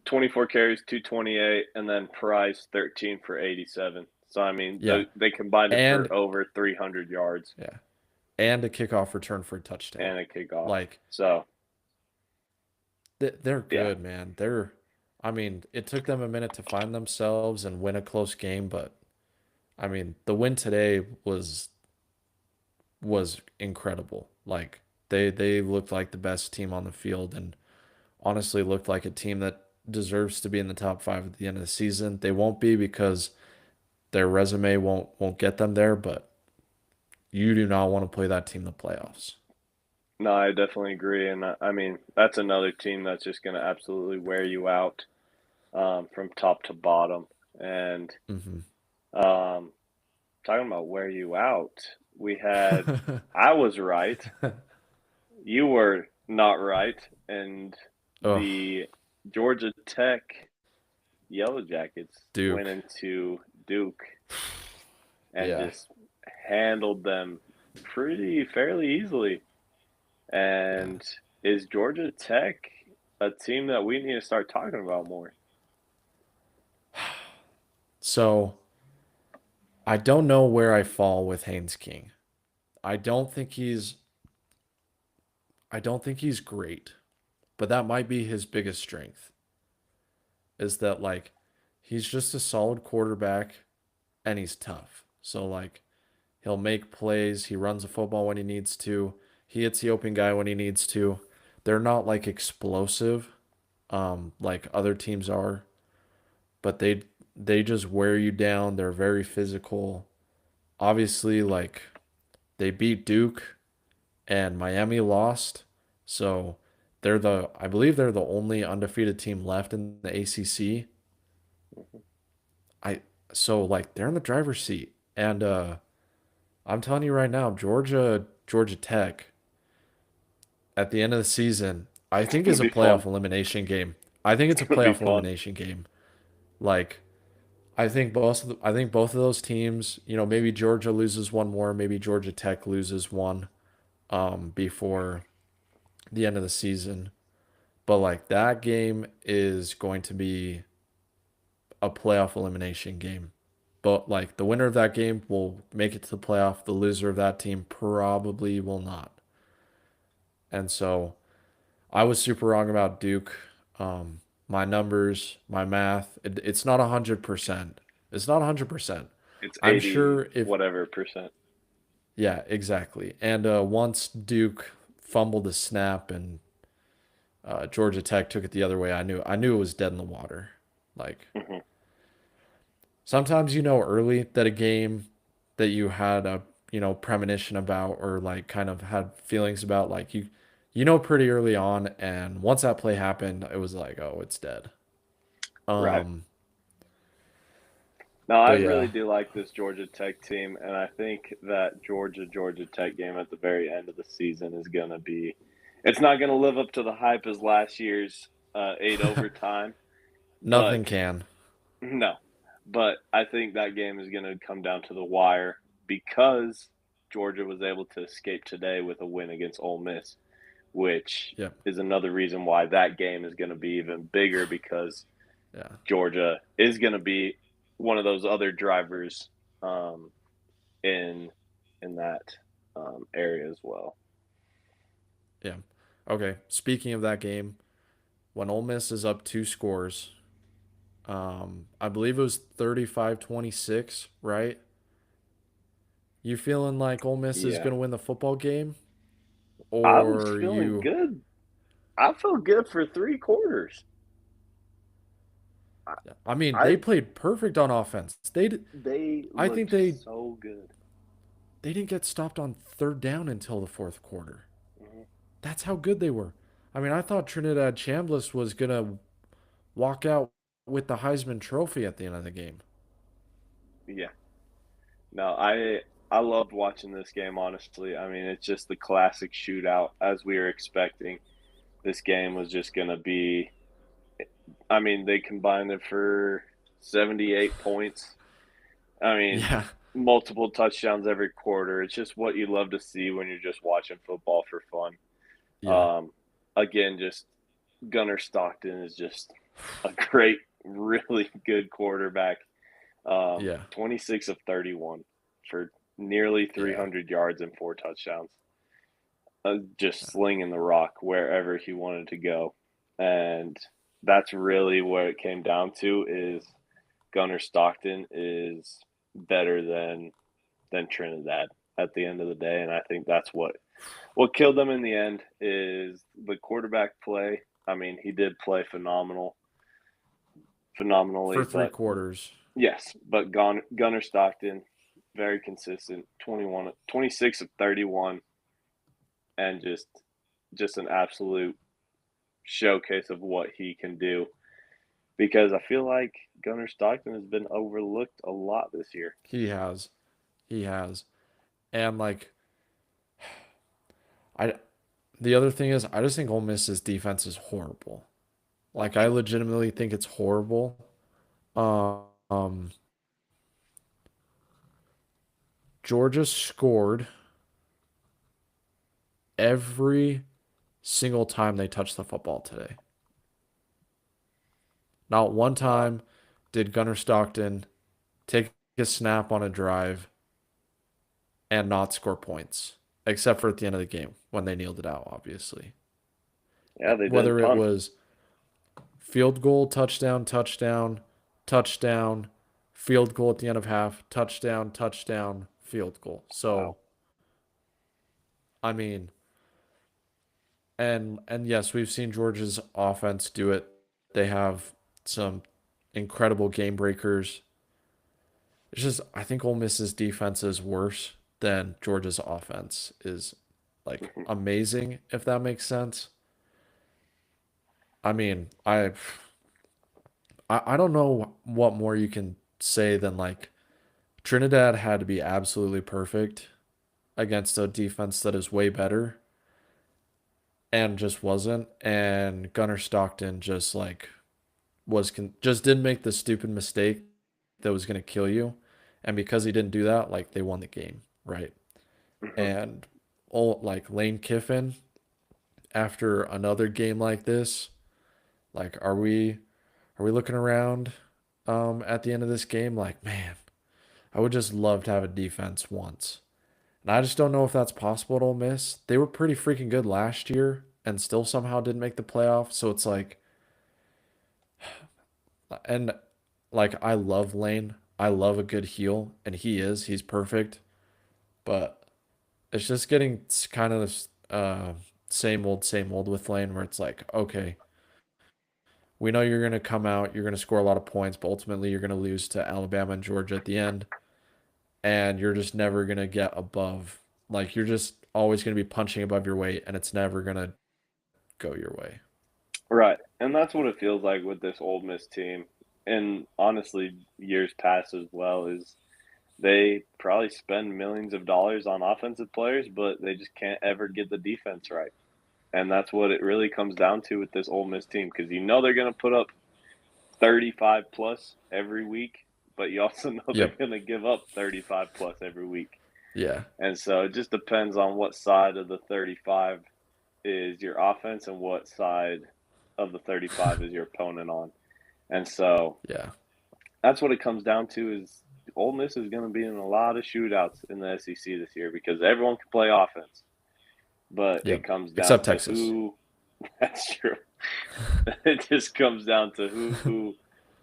24 carries, 228, and then Price 13 for 87. So I mean, yeah, they combined it and for over 300 yards yeah, and a kickoff return for a touchdown. and a kickoff. Like So they're yeah, good, man. I mean, it took them a minute to find themselves and win a close game, but I mean, the win today was incredible. Like they looked like the best team on the field and honestly looked like a team that deserves to be in the top five at the end of the season. They won't be because their resume won't get them there, but you do not want to play that team in the playoffs. no, I definitely agree, and I mean that's another team that's just going to absolutely wear you out from top to bottom. And Hmm. um, talking about wear you out, we had I was right, you were not right, and Oh, the Georgia Tech Yellow Jackets went Duke. into Duke and Yeah. just handled them pretty fairly easily. Yeah. And is Georgia Tech a team that we need to start talking about more? So I don't know where I fall with Haynes King. I don't think he's I don't think he's great, but that might be his biggest strength is that like he's just a solid quarterback and he's tough. So like he'll make plays, he runs the football when he needs to, he hits the open guy when he needs to. They're not like explosive like other teams are, but they just wear you down. They're very physical. Obviously like they beat Duke and Miami lost. So I believe they're the only undefeated team left in the ACC. I so like they're in the driver's seat. And I'm telling you right now, Georgia Tech at the end of the season, I It's think gonna is a be fun. playoff elimination game. I think it's It's a gonna be playoff fun. elimination game. Like I think both of those teams, maybe Georgia loses one more, maybe Georgia Tech loses one before the end of the season. But like that game is going to be a playoff elimination game. But like the winner of that game will make it to the playoff. The loser of that team probably will not. And so I was super wrong about Duke. My numbers, my math, it's not 100%. It's not 100%. It's I'm 80 sure if, whatever percent. yeah, exactly. And once Duke fumbled the snap and Georgia Tech took it the other way, I knew it was dead in the water. Like Hmm. sometimes you know early that a game that you had a, premonition about or like kind of had feelings about, like you know pretty early on, and once that play happened, it was like, oh, it's dead. Right. Um, No, I but really yeah, do like this Georgia Tech team, and I think that Georgia Tech game at the very end of the season is going to be. It's not going to live up to the hype as last year's eight overtime, but nothing can. no. But I think that game is going to come down to the wire because Georgia was able to escape today with a win against Ole Miss, which Yep. is another reason why that game is going to be even bigger because Yeah. Georgia is going to be one of those other drivers um, in that area as well. Yeah. Okay. Speaking of that game, when Ole Miss is up 2 scores, I believe it was 35-26, right? You feeling like Ole Miss is Yeah, going to win the football game? I was Or feeling you, good. I felt good for 3 quarters. I, I mean, I they played perfect on offense. they I think looked so good. they didn't get stopped on third down until the fourth quarter. Mhm. That's how good they were. I mean, I thought Trinidad Chambliss was going to walk out with the Heisman Trophy at the end of the game. Yeah, no, I loved watching this game. Honestly, I mean, it's just the classic shootout as we were expecting. This game was just going to be. I mean, they combined it for 78 points. I mean, Yeah. multiple touchdowns every quarter. It's just what you love to see when you're just watching football for fun. Yeah. Again, just Gunnar Stockton is just a great, really good quarterback. Yeah. 26 of 31 for nearly Yeah. 300 yards and 4 touchdowns. Just slinging the rock wherever he wanted to go. And that's really what it came down to is Gunnar Stockton is better than Trinidad at the end of the day, and I think that's what killed them in the end is the quarterback play. I mean, he did play phenomenally, For three but quarters. yes, but Gunnar Stockton very consistent, 26 of 31 and just an absolute showcase of what he can do because I feel like Gunnar Stockton has been overlooked a lot this year. He has. He has. And like I the other thing is I just think Ole Miss's defense is horrible. Like I legitimately think it's horrible. Um Georgia scored every single time they touched the football today. Not one Wow. time did Gunnar Stockton take a snap on a drive and not score points, except for at the end of the game when they kneeled it out, obviously. Yeah, they didn't Whether it punt. was field goal, touchdown, touchdown, touchdown, field goal at the end of half, touchdown, touchdown, field goal. Wow. So, I mean, and yes, we've seen Georgia's offense do it. They have some incredible game breakers. It's just I think Ole Miss's defense is worse than Georgia's offense is like amazing, if that makes sense. I mean, I don't know what more you can say than like Trinidad had to be absolutely perfect against a defense that is way better and just wasn't. And Gunnar Stockton just like just didn't make the stupid mistake that was going to kill you. And because he didn't do that, like they won the game, right? And like Lane Kiffin after another game like this, like are we looking around at the end of this game like, man, I would just love to have a defense once. And I just don't know if that's possible at Ole Miss. They were pretty freaking good last year and still somehow didn't make the playoffs. So it's like, and like, I love Lane. I love a good heel, and he's perfect. But it's just getting kind of same old with Lane, where it's like, okay, we know you're going to come out, you're going to score a lot of points, but ultimately you're going to lose to Alabama and Georgia at the end, and you're just never going to get above. Like you're just always going to be punching above your weight, and it's never going to go your way. Right. And that's what it feels like with this Ole Miss team. And honestly, years past as well is they probably spend millions of dollars on offensive players, but they just can't ever get the defense right. And that's what it really comes down to with this Ole Miss team because you know they're going to put up 35 plus every week, but you also know they're Yep. going to give up 35 plus every week. Yeah. And so it just depends on what side of the 35 is your offense and what side of the 35 is your opponent on. And so Yeah. that's what it comes down to is Ole Miss is going to be in a lot of shootouts in the SEC this year because everyone can play offense. But it Yep. comes down Except to Texas. who that's true. It just comes down to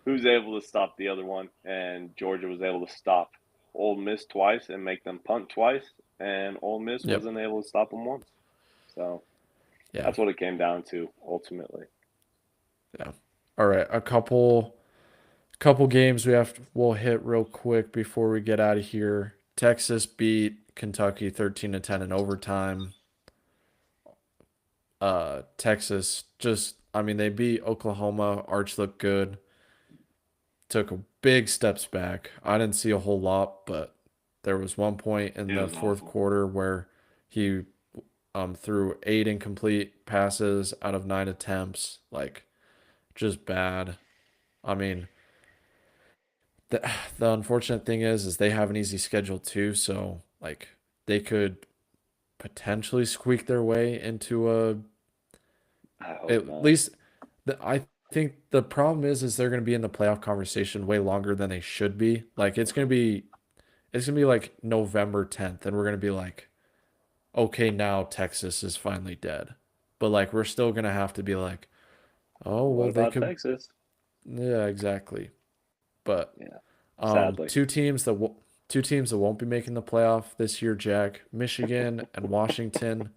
who's able to stop the other one and Georgia was able to stop Ole Miss twice and make them punt twice and Ole Miss Yep. wasn't able to stop them once. So Yeah. that's what it came down to ultimately. Yeah. All right. Couple games we'll hit real quick before we get out of here. Texas beat Kentucky 13-10 in overtime. Texas just I mean they beat Oklahoma. Arch looked good. Took a big steps back. I didn't see a whole lot, but there was one point in It the was fourth awful. quarter where he threw 8 incomplete passes out of 9 attempts. Like just bad. I mean, the unfortunate thing is they have an easy schedule too, so like they could potentially squeak their way into a I hope at not. least I think the problem is they're going to be in the playoff conversation way longer than they should be. Like it's going to be like November 10th and we're going to be like okay, now Texas is finally dead. But like we're still going to have to be like, "Oh, What well they about could." Texas? Yeah, exactly. But Yeah, Um, sadly. two teams that w two teams that won't be making the playoff this year, Jack, Michigan and Washington.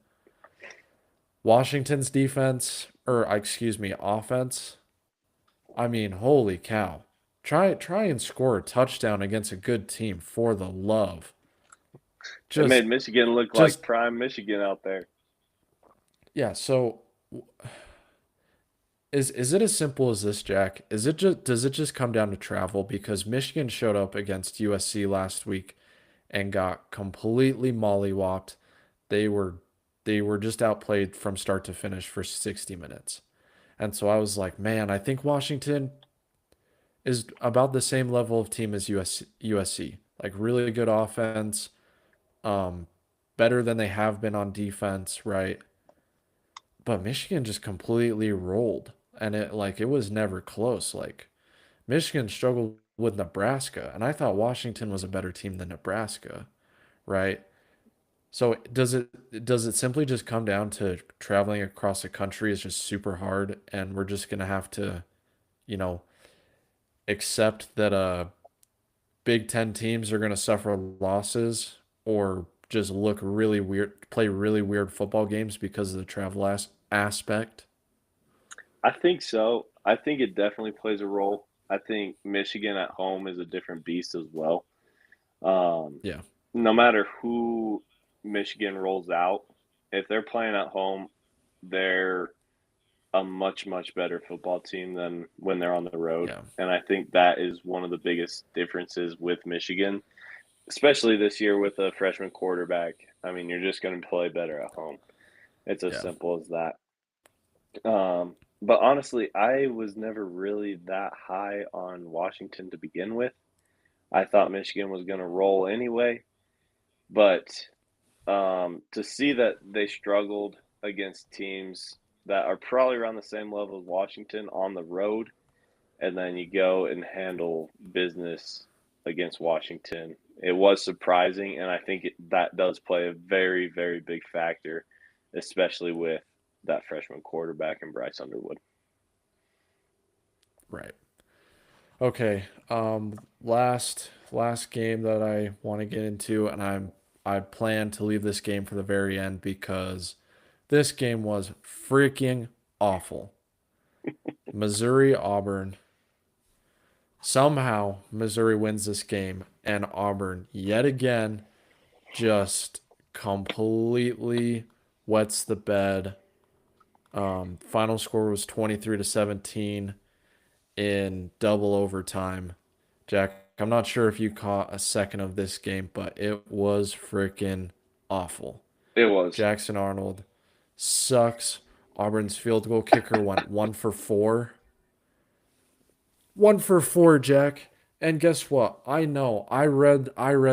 Washington's defense, or excuse me, offense. I mean, holy cow. Try and score a touchdown against a good team for the love. They made Just Michigan look just like prime Michigan out there. yeah, so is it as simple as this, Jack? Is it just does it just come down to travel because Michigan showed up against USC last week and got completely mollywopped. They were they were just outplayed from start to finish for 60 minutes. And so I was like, man, I think Washington is about the same level of team as USC. Like really good offense, um, better than they have been on defense, right? But Michigan just completely rolled. And it was never close. Like Michigan struggled with Nebraska, and I thought Washington was a better team than Nebraska, right? So does it simply just come down to traveling across the country is just super hard and we're just gonna have to, you know, accept that Big Ten teams are gonna suffer losses or just look really weird, play really weird football games because of the travel aspect? I think so. I think it definitely plays a role. I think Michigan at home is a different beast as well. Um, Yeah, no matter who Michigan rolls out, if they're playing at home, they're a much, much better football team than when they're on the road. yeah, And I think that is one of the biggest differences with Michigan, especially this year with a freshman quarterback. I mean, you're just going to play better at home. It's as yeah, simple as that. But honestly, I was never really that high on Washington to begin with. I thought Michigan was going to roll anyway, but to see that they struggled against teams that are probably around the same level as Washington on the road, and then you go and handle business against Washington, it was surprising, and I think that does play a very, very big factor, especially with that freshman quarterback and Bryce Underwood. right. Okay. Last game that I want to get into, and I plan to leave this game for the very end because this game was freaking awful. Missouri Auburn. Somehow Missouri wins this game, and Auburn yet again just completely wets the bed. Final score was 23 to 17 in double overtime. Jack, I'm not sure if you caught a second of this game, but it was freaking awful. It was. Jackson Arnold sucks. Auburn's field goal kicker went 1 for 4. 1 for 4, Jack. And guess what? I know. I read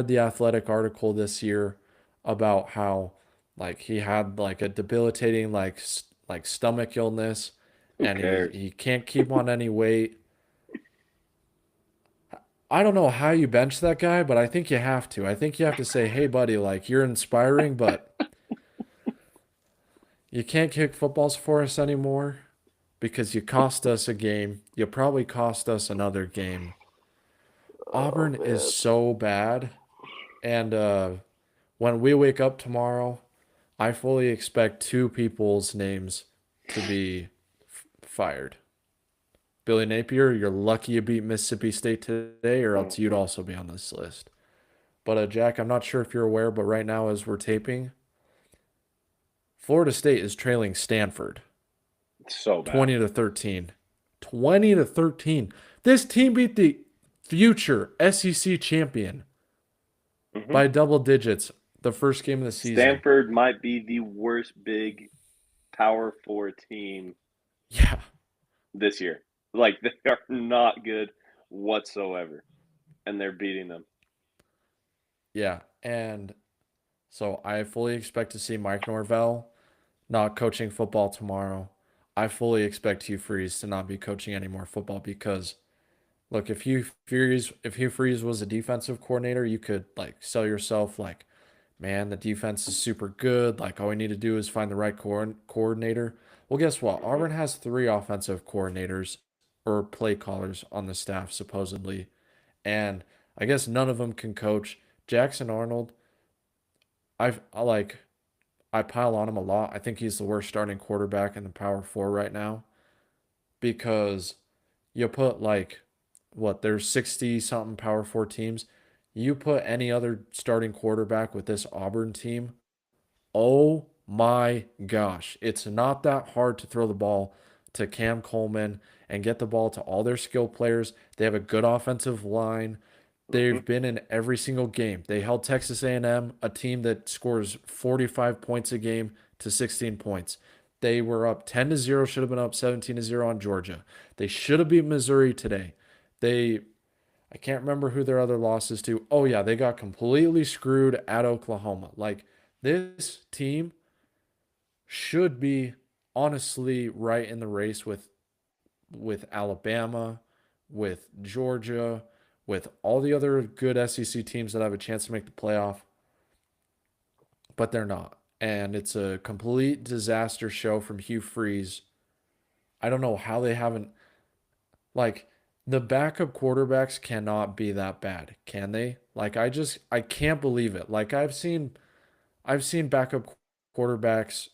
the Athletic article this year about how like he had like a debilitating like stomach illness Who and he cares? he can't keep on any weight. I don't know how you bench that guy, but I think you have to. I think you have to say, "Hey buddy, like you're inspiring, but you can't kick footballs for us anymore because you cost us a game. You probably cost us another game." Oh Auburn is man. so bad. And when we wake up tomorrow, I fully expect two people's names to be fired. Billy Napier, you're lucky you beat Mississippi State today, or else you'd Mhm. also be on this list. But Jack, I'm not sure if you're aware, but right now, as we're taping, Florida State is trailing Stanford So bad. 20 to 13. 20 to 13. This team beat the future SEC champion Hmm. by double digits the first game of the season. Stanford might be the worst Big Power Four team Yeah. this year. Like they are not good whatsoever, and they're beating them. Yeah. And so I fully expect to see Mike Norvell not coaching football tomorrow. I fully expect Hugh Freeze to not be coaching any more football because look, if Hugh Freeze was a defensive coordinator, you could like sell yourself like, man, the defense is super good. Like all we need to do is find the right coordinator. Well, guess what? Hmm. Auburn has three offensive coordinators or play callers on the staff supposedly, and I guess none of them can coach. Jackson Arnold, I pile on him a lot. I think he's the worst starting quarterback in the Power Four right now because you put like what there's 60 something Power Four teams. You put any other starting quarterback with this Auburn team, oh my gosh, it's not that hard to throw the ball to Cam Coleman and get the ball to all their skill players. They have a good offensive line. Hmm. They've been in every single game. They held Texas A&M, a team that scores 45 points a game, to 16 points. They were up 10 to 0, should have been up 17 to 0 on Georgia. They should have beat Missouri today. They I can't remember who their other losses to. Oh yeah, they got completely screwed at Oklahoma. Like this team should be honestly right in the race with Alabama, with Georgia, with all the other good SEC teams that have a chance to make the playoff, but they're not. And it's a complete disaster show from Hugh Freeze. I don't know how they haven't like the backup quarterbacks cannot be that bad, can they? Like I can't believe it. Like I've seen backup quarterbacks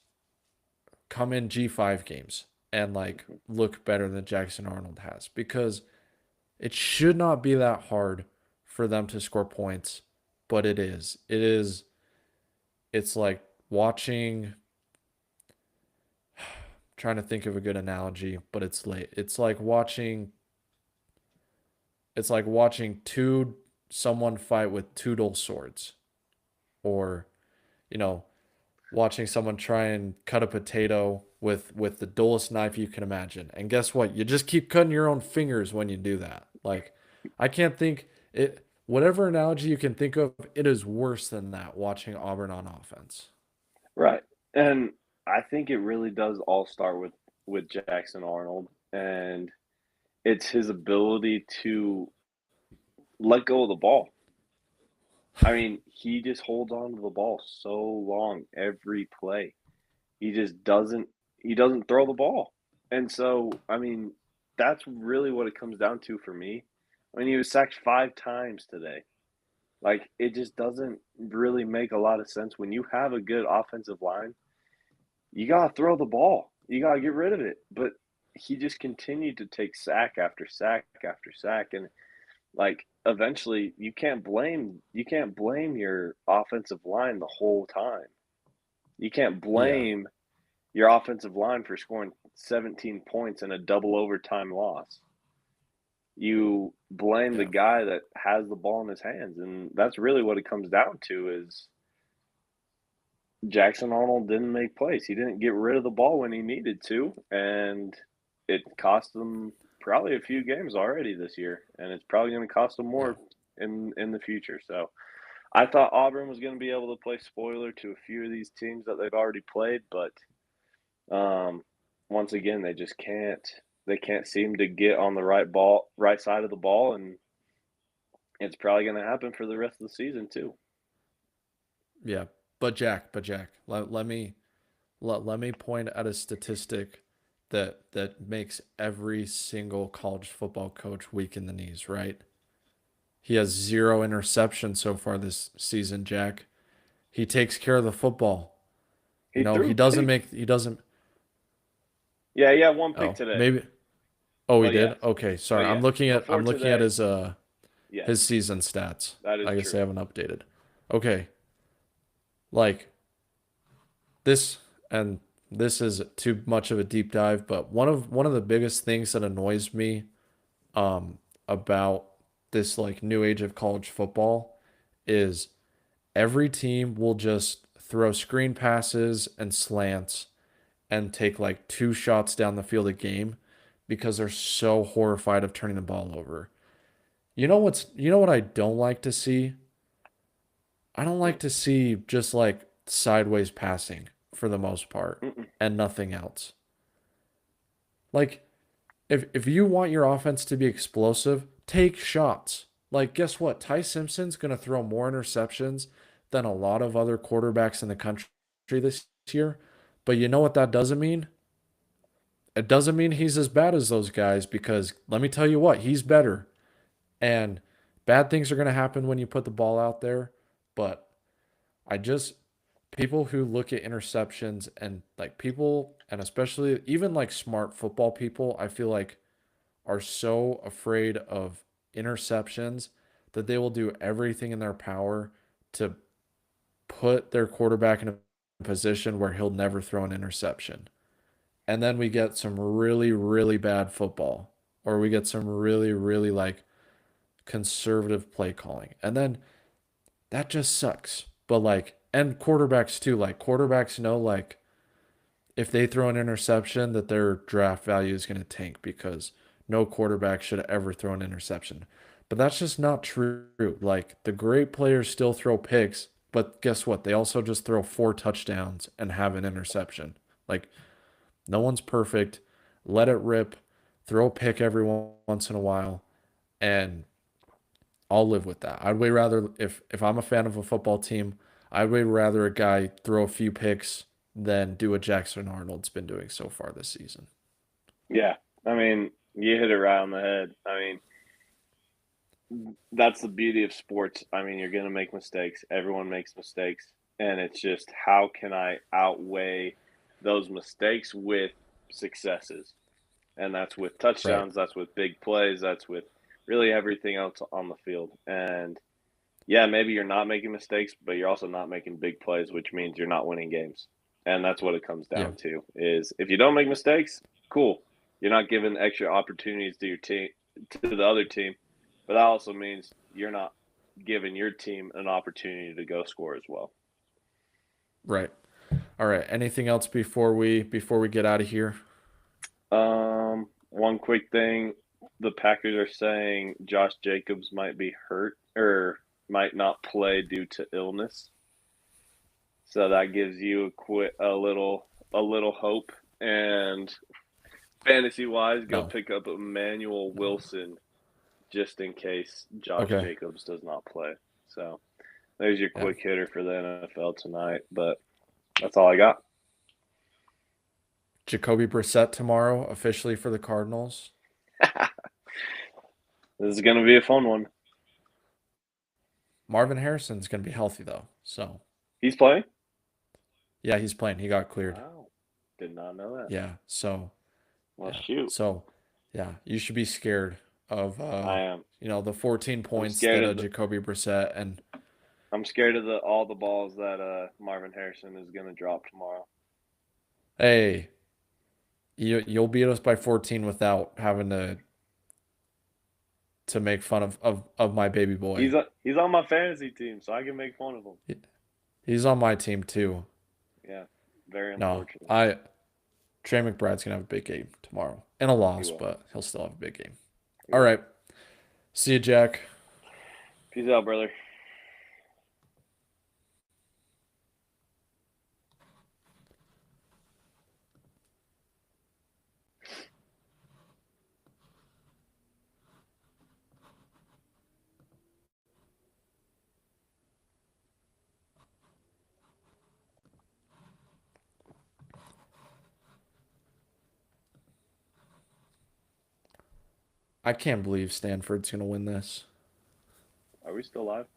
come in G5 games and like look better than Jackson Arnold has because it should not be that hard for them to score points, but it is. It's like watching trying to think of a good analogy, but it's late. It's like watching two someone fight with two dual swords or you know watching someone try and cut a potato with the dullest knife you can imagine. And guess what? You just keep cutting your own fingers when you do that. Like I can't think it whatever analogy you can think of, it is worse than that watching Auburn on offense. Right, and I think it really does all start with Jackson Arnold, and it's his ability to let go of the ball. I mean, he just holds on to the ball so long every play. He doesn't throw the ball. And so, I mean, that's really what it comes down to for me. I mean, he was sacked 5 times today. Like, it just doesn't really make a lot of sense. When you have a good offensive line, you gotta throw the ball. You gotta get rid of it. But he just continued to take sack after sack after sack, and like eventually you can't blame your offensive line the whole time. You can't Yeah. blame your offensive line for scoring 17 points in a double overtime loss. You blame the Yeah. guy that has the ball in his hands, and that's really what it comes down to is Jackson Arnold didn't make plays. He didn't get rid of the ball when he needed to, and it cost them probably a few games already this year, and it's probably going to cost them Yeah. more in the future. So I thought Auburn was going to be able to play spoiler to a few of these teams that they've already played, but um, once again they just can't. They can't seem to get on the right side of the ball, and it's probably going to happen for the rest of the season too. Yeah. But Jack, let me point at a statistic that makes every single college football coach weak in the knees, right? He has 0 interceptions so far this season, Jack. He takes care of the football. He He threw doesn't pick. make he doesn't Yeah, he had one pick oh, today. maybe oh he But did? yes, Okay, but sorry. I'm yes, looking at before I'm looking at today, his yes, season stats. that is I guess true. they haven't updated. Okay. Like this and this is too much of a deep dive, but one of the biggest things that annoys me um about this like new age of college football is every team will just throw screen passes and slants and take like 2 shots down the field a game because they're so horrified of turning the ball over. You know what I don't like to see? I don't like to see just like sideways passing for the most part Mm-mm. and nothing else. Like if you want your offense to be explosive, take shots. Like guess what? Ty Simpson's going to throw more interceptions than a lot of other quarterbacks in the country this year. But you know what that doesn't mean? It doesn't mean he's as bad as those guys because let me tell you what, he's better. And bad things are going to happen when you put the ball out there. But I just, people who look at interceptions and like people, and especially even like smart football people, I feel like are so afraid of interceptions that they will do everything in their power to put their quarterback in a position where he'll never throw an interception. And then we get some really, really bad football, or we get some really, really like conservative play calling. And then that just sucks. But like, and quarterbacks too, like quarterbacks know like if they throw an interception that their draft value is going to tank because no quarterback should ever throw an interception. But that's just not true. Like the great players still throw picks, but guess what? They also just throw 4 touchdowns and have an interception. Like no one's perfect. Let it rip. Throw a pick every once in a while, and I'll live with that. I'd way rather if I'm a fan of a football team, I'd way rather a guy throw a few picks than do what Jackson Arnold's been doing so far this season. Yeah, I mean, you hit it right on the head. I mean, that's the beauty of sports. I mean, you're going to make mistakes. Everyone makes mistakes, and it's just how can I outweigh those mistakes with successes? And that's with Right. touchdowns, that's with big plays, that's with really everything else on the field. And yeah, maybe you're not making mistakes, but you're also not making big plays, which means you're not winning games. And that's what it comes Yeah. down to is if you don't make mistakes, cool. You're not giving extra opportunities to your team to the other team, but that also means you're not giving your team an opportunity to go score as well. Right. All right. Anything else before we get out of here? One quick thing, the Packers are saying Josh Jacobs might be hurt or might not play due to illness. So that gives you a little hope. And fantasy wise, go No. pick up Emmanuel Wilson just in case Josh Okay. Jacobs does not play. So there's your Yeah. quick hitter for the NFL tonight. But that's all I got. Jacoby Brissett tomorrow officially for the Cardinals. This is gonna be a fun one. Marvin Harrison's going to be healthy though. So, He's playing? yeah, he's playing. He got cleared. Wow. Did not know that. Yeah. So, Well, Yeah. shoot, So, yeah, you should be scared of I am. the 14 I'm points scared that of the. Jacoby Brissett and I'm scared of the all the balls that Marvin Harrison is gonna drop tomorrow. hey, you'll beat us by 14 without having to make fun of my baby boy. He's on my fantasy team, so I can make fun of him. He's on my team too. Yeah, very No, unfortunate. Trey McBride's gonna have a big game tomorrow. And a He loss, will. but he'll still have a big game. He All will. right. See you, Jack. Peace out, brother. I can't believe Stanford's gonna win this. Are we still live?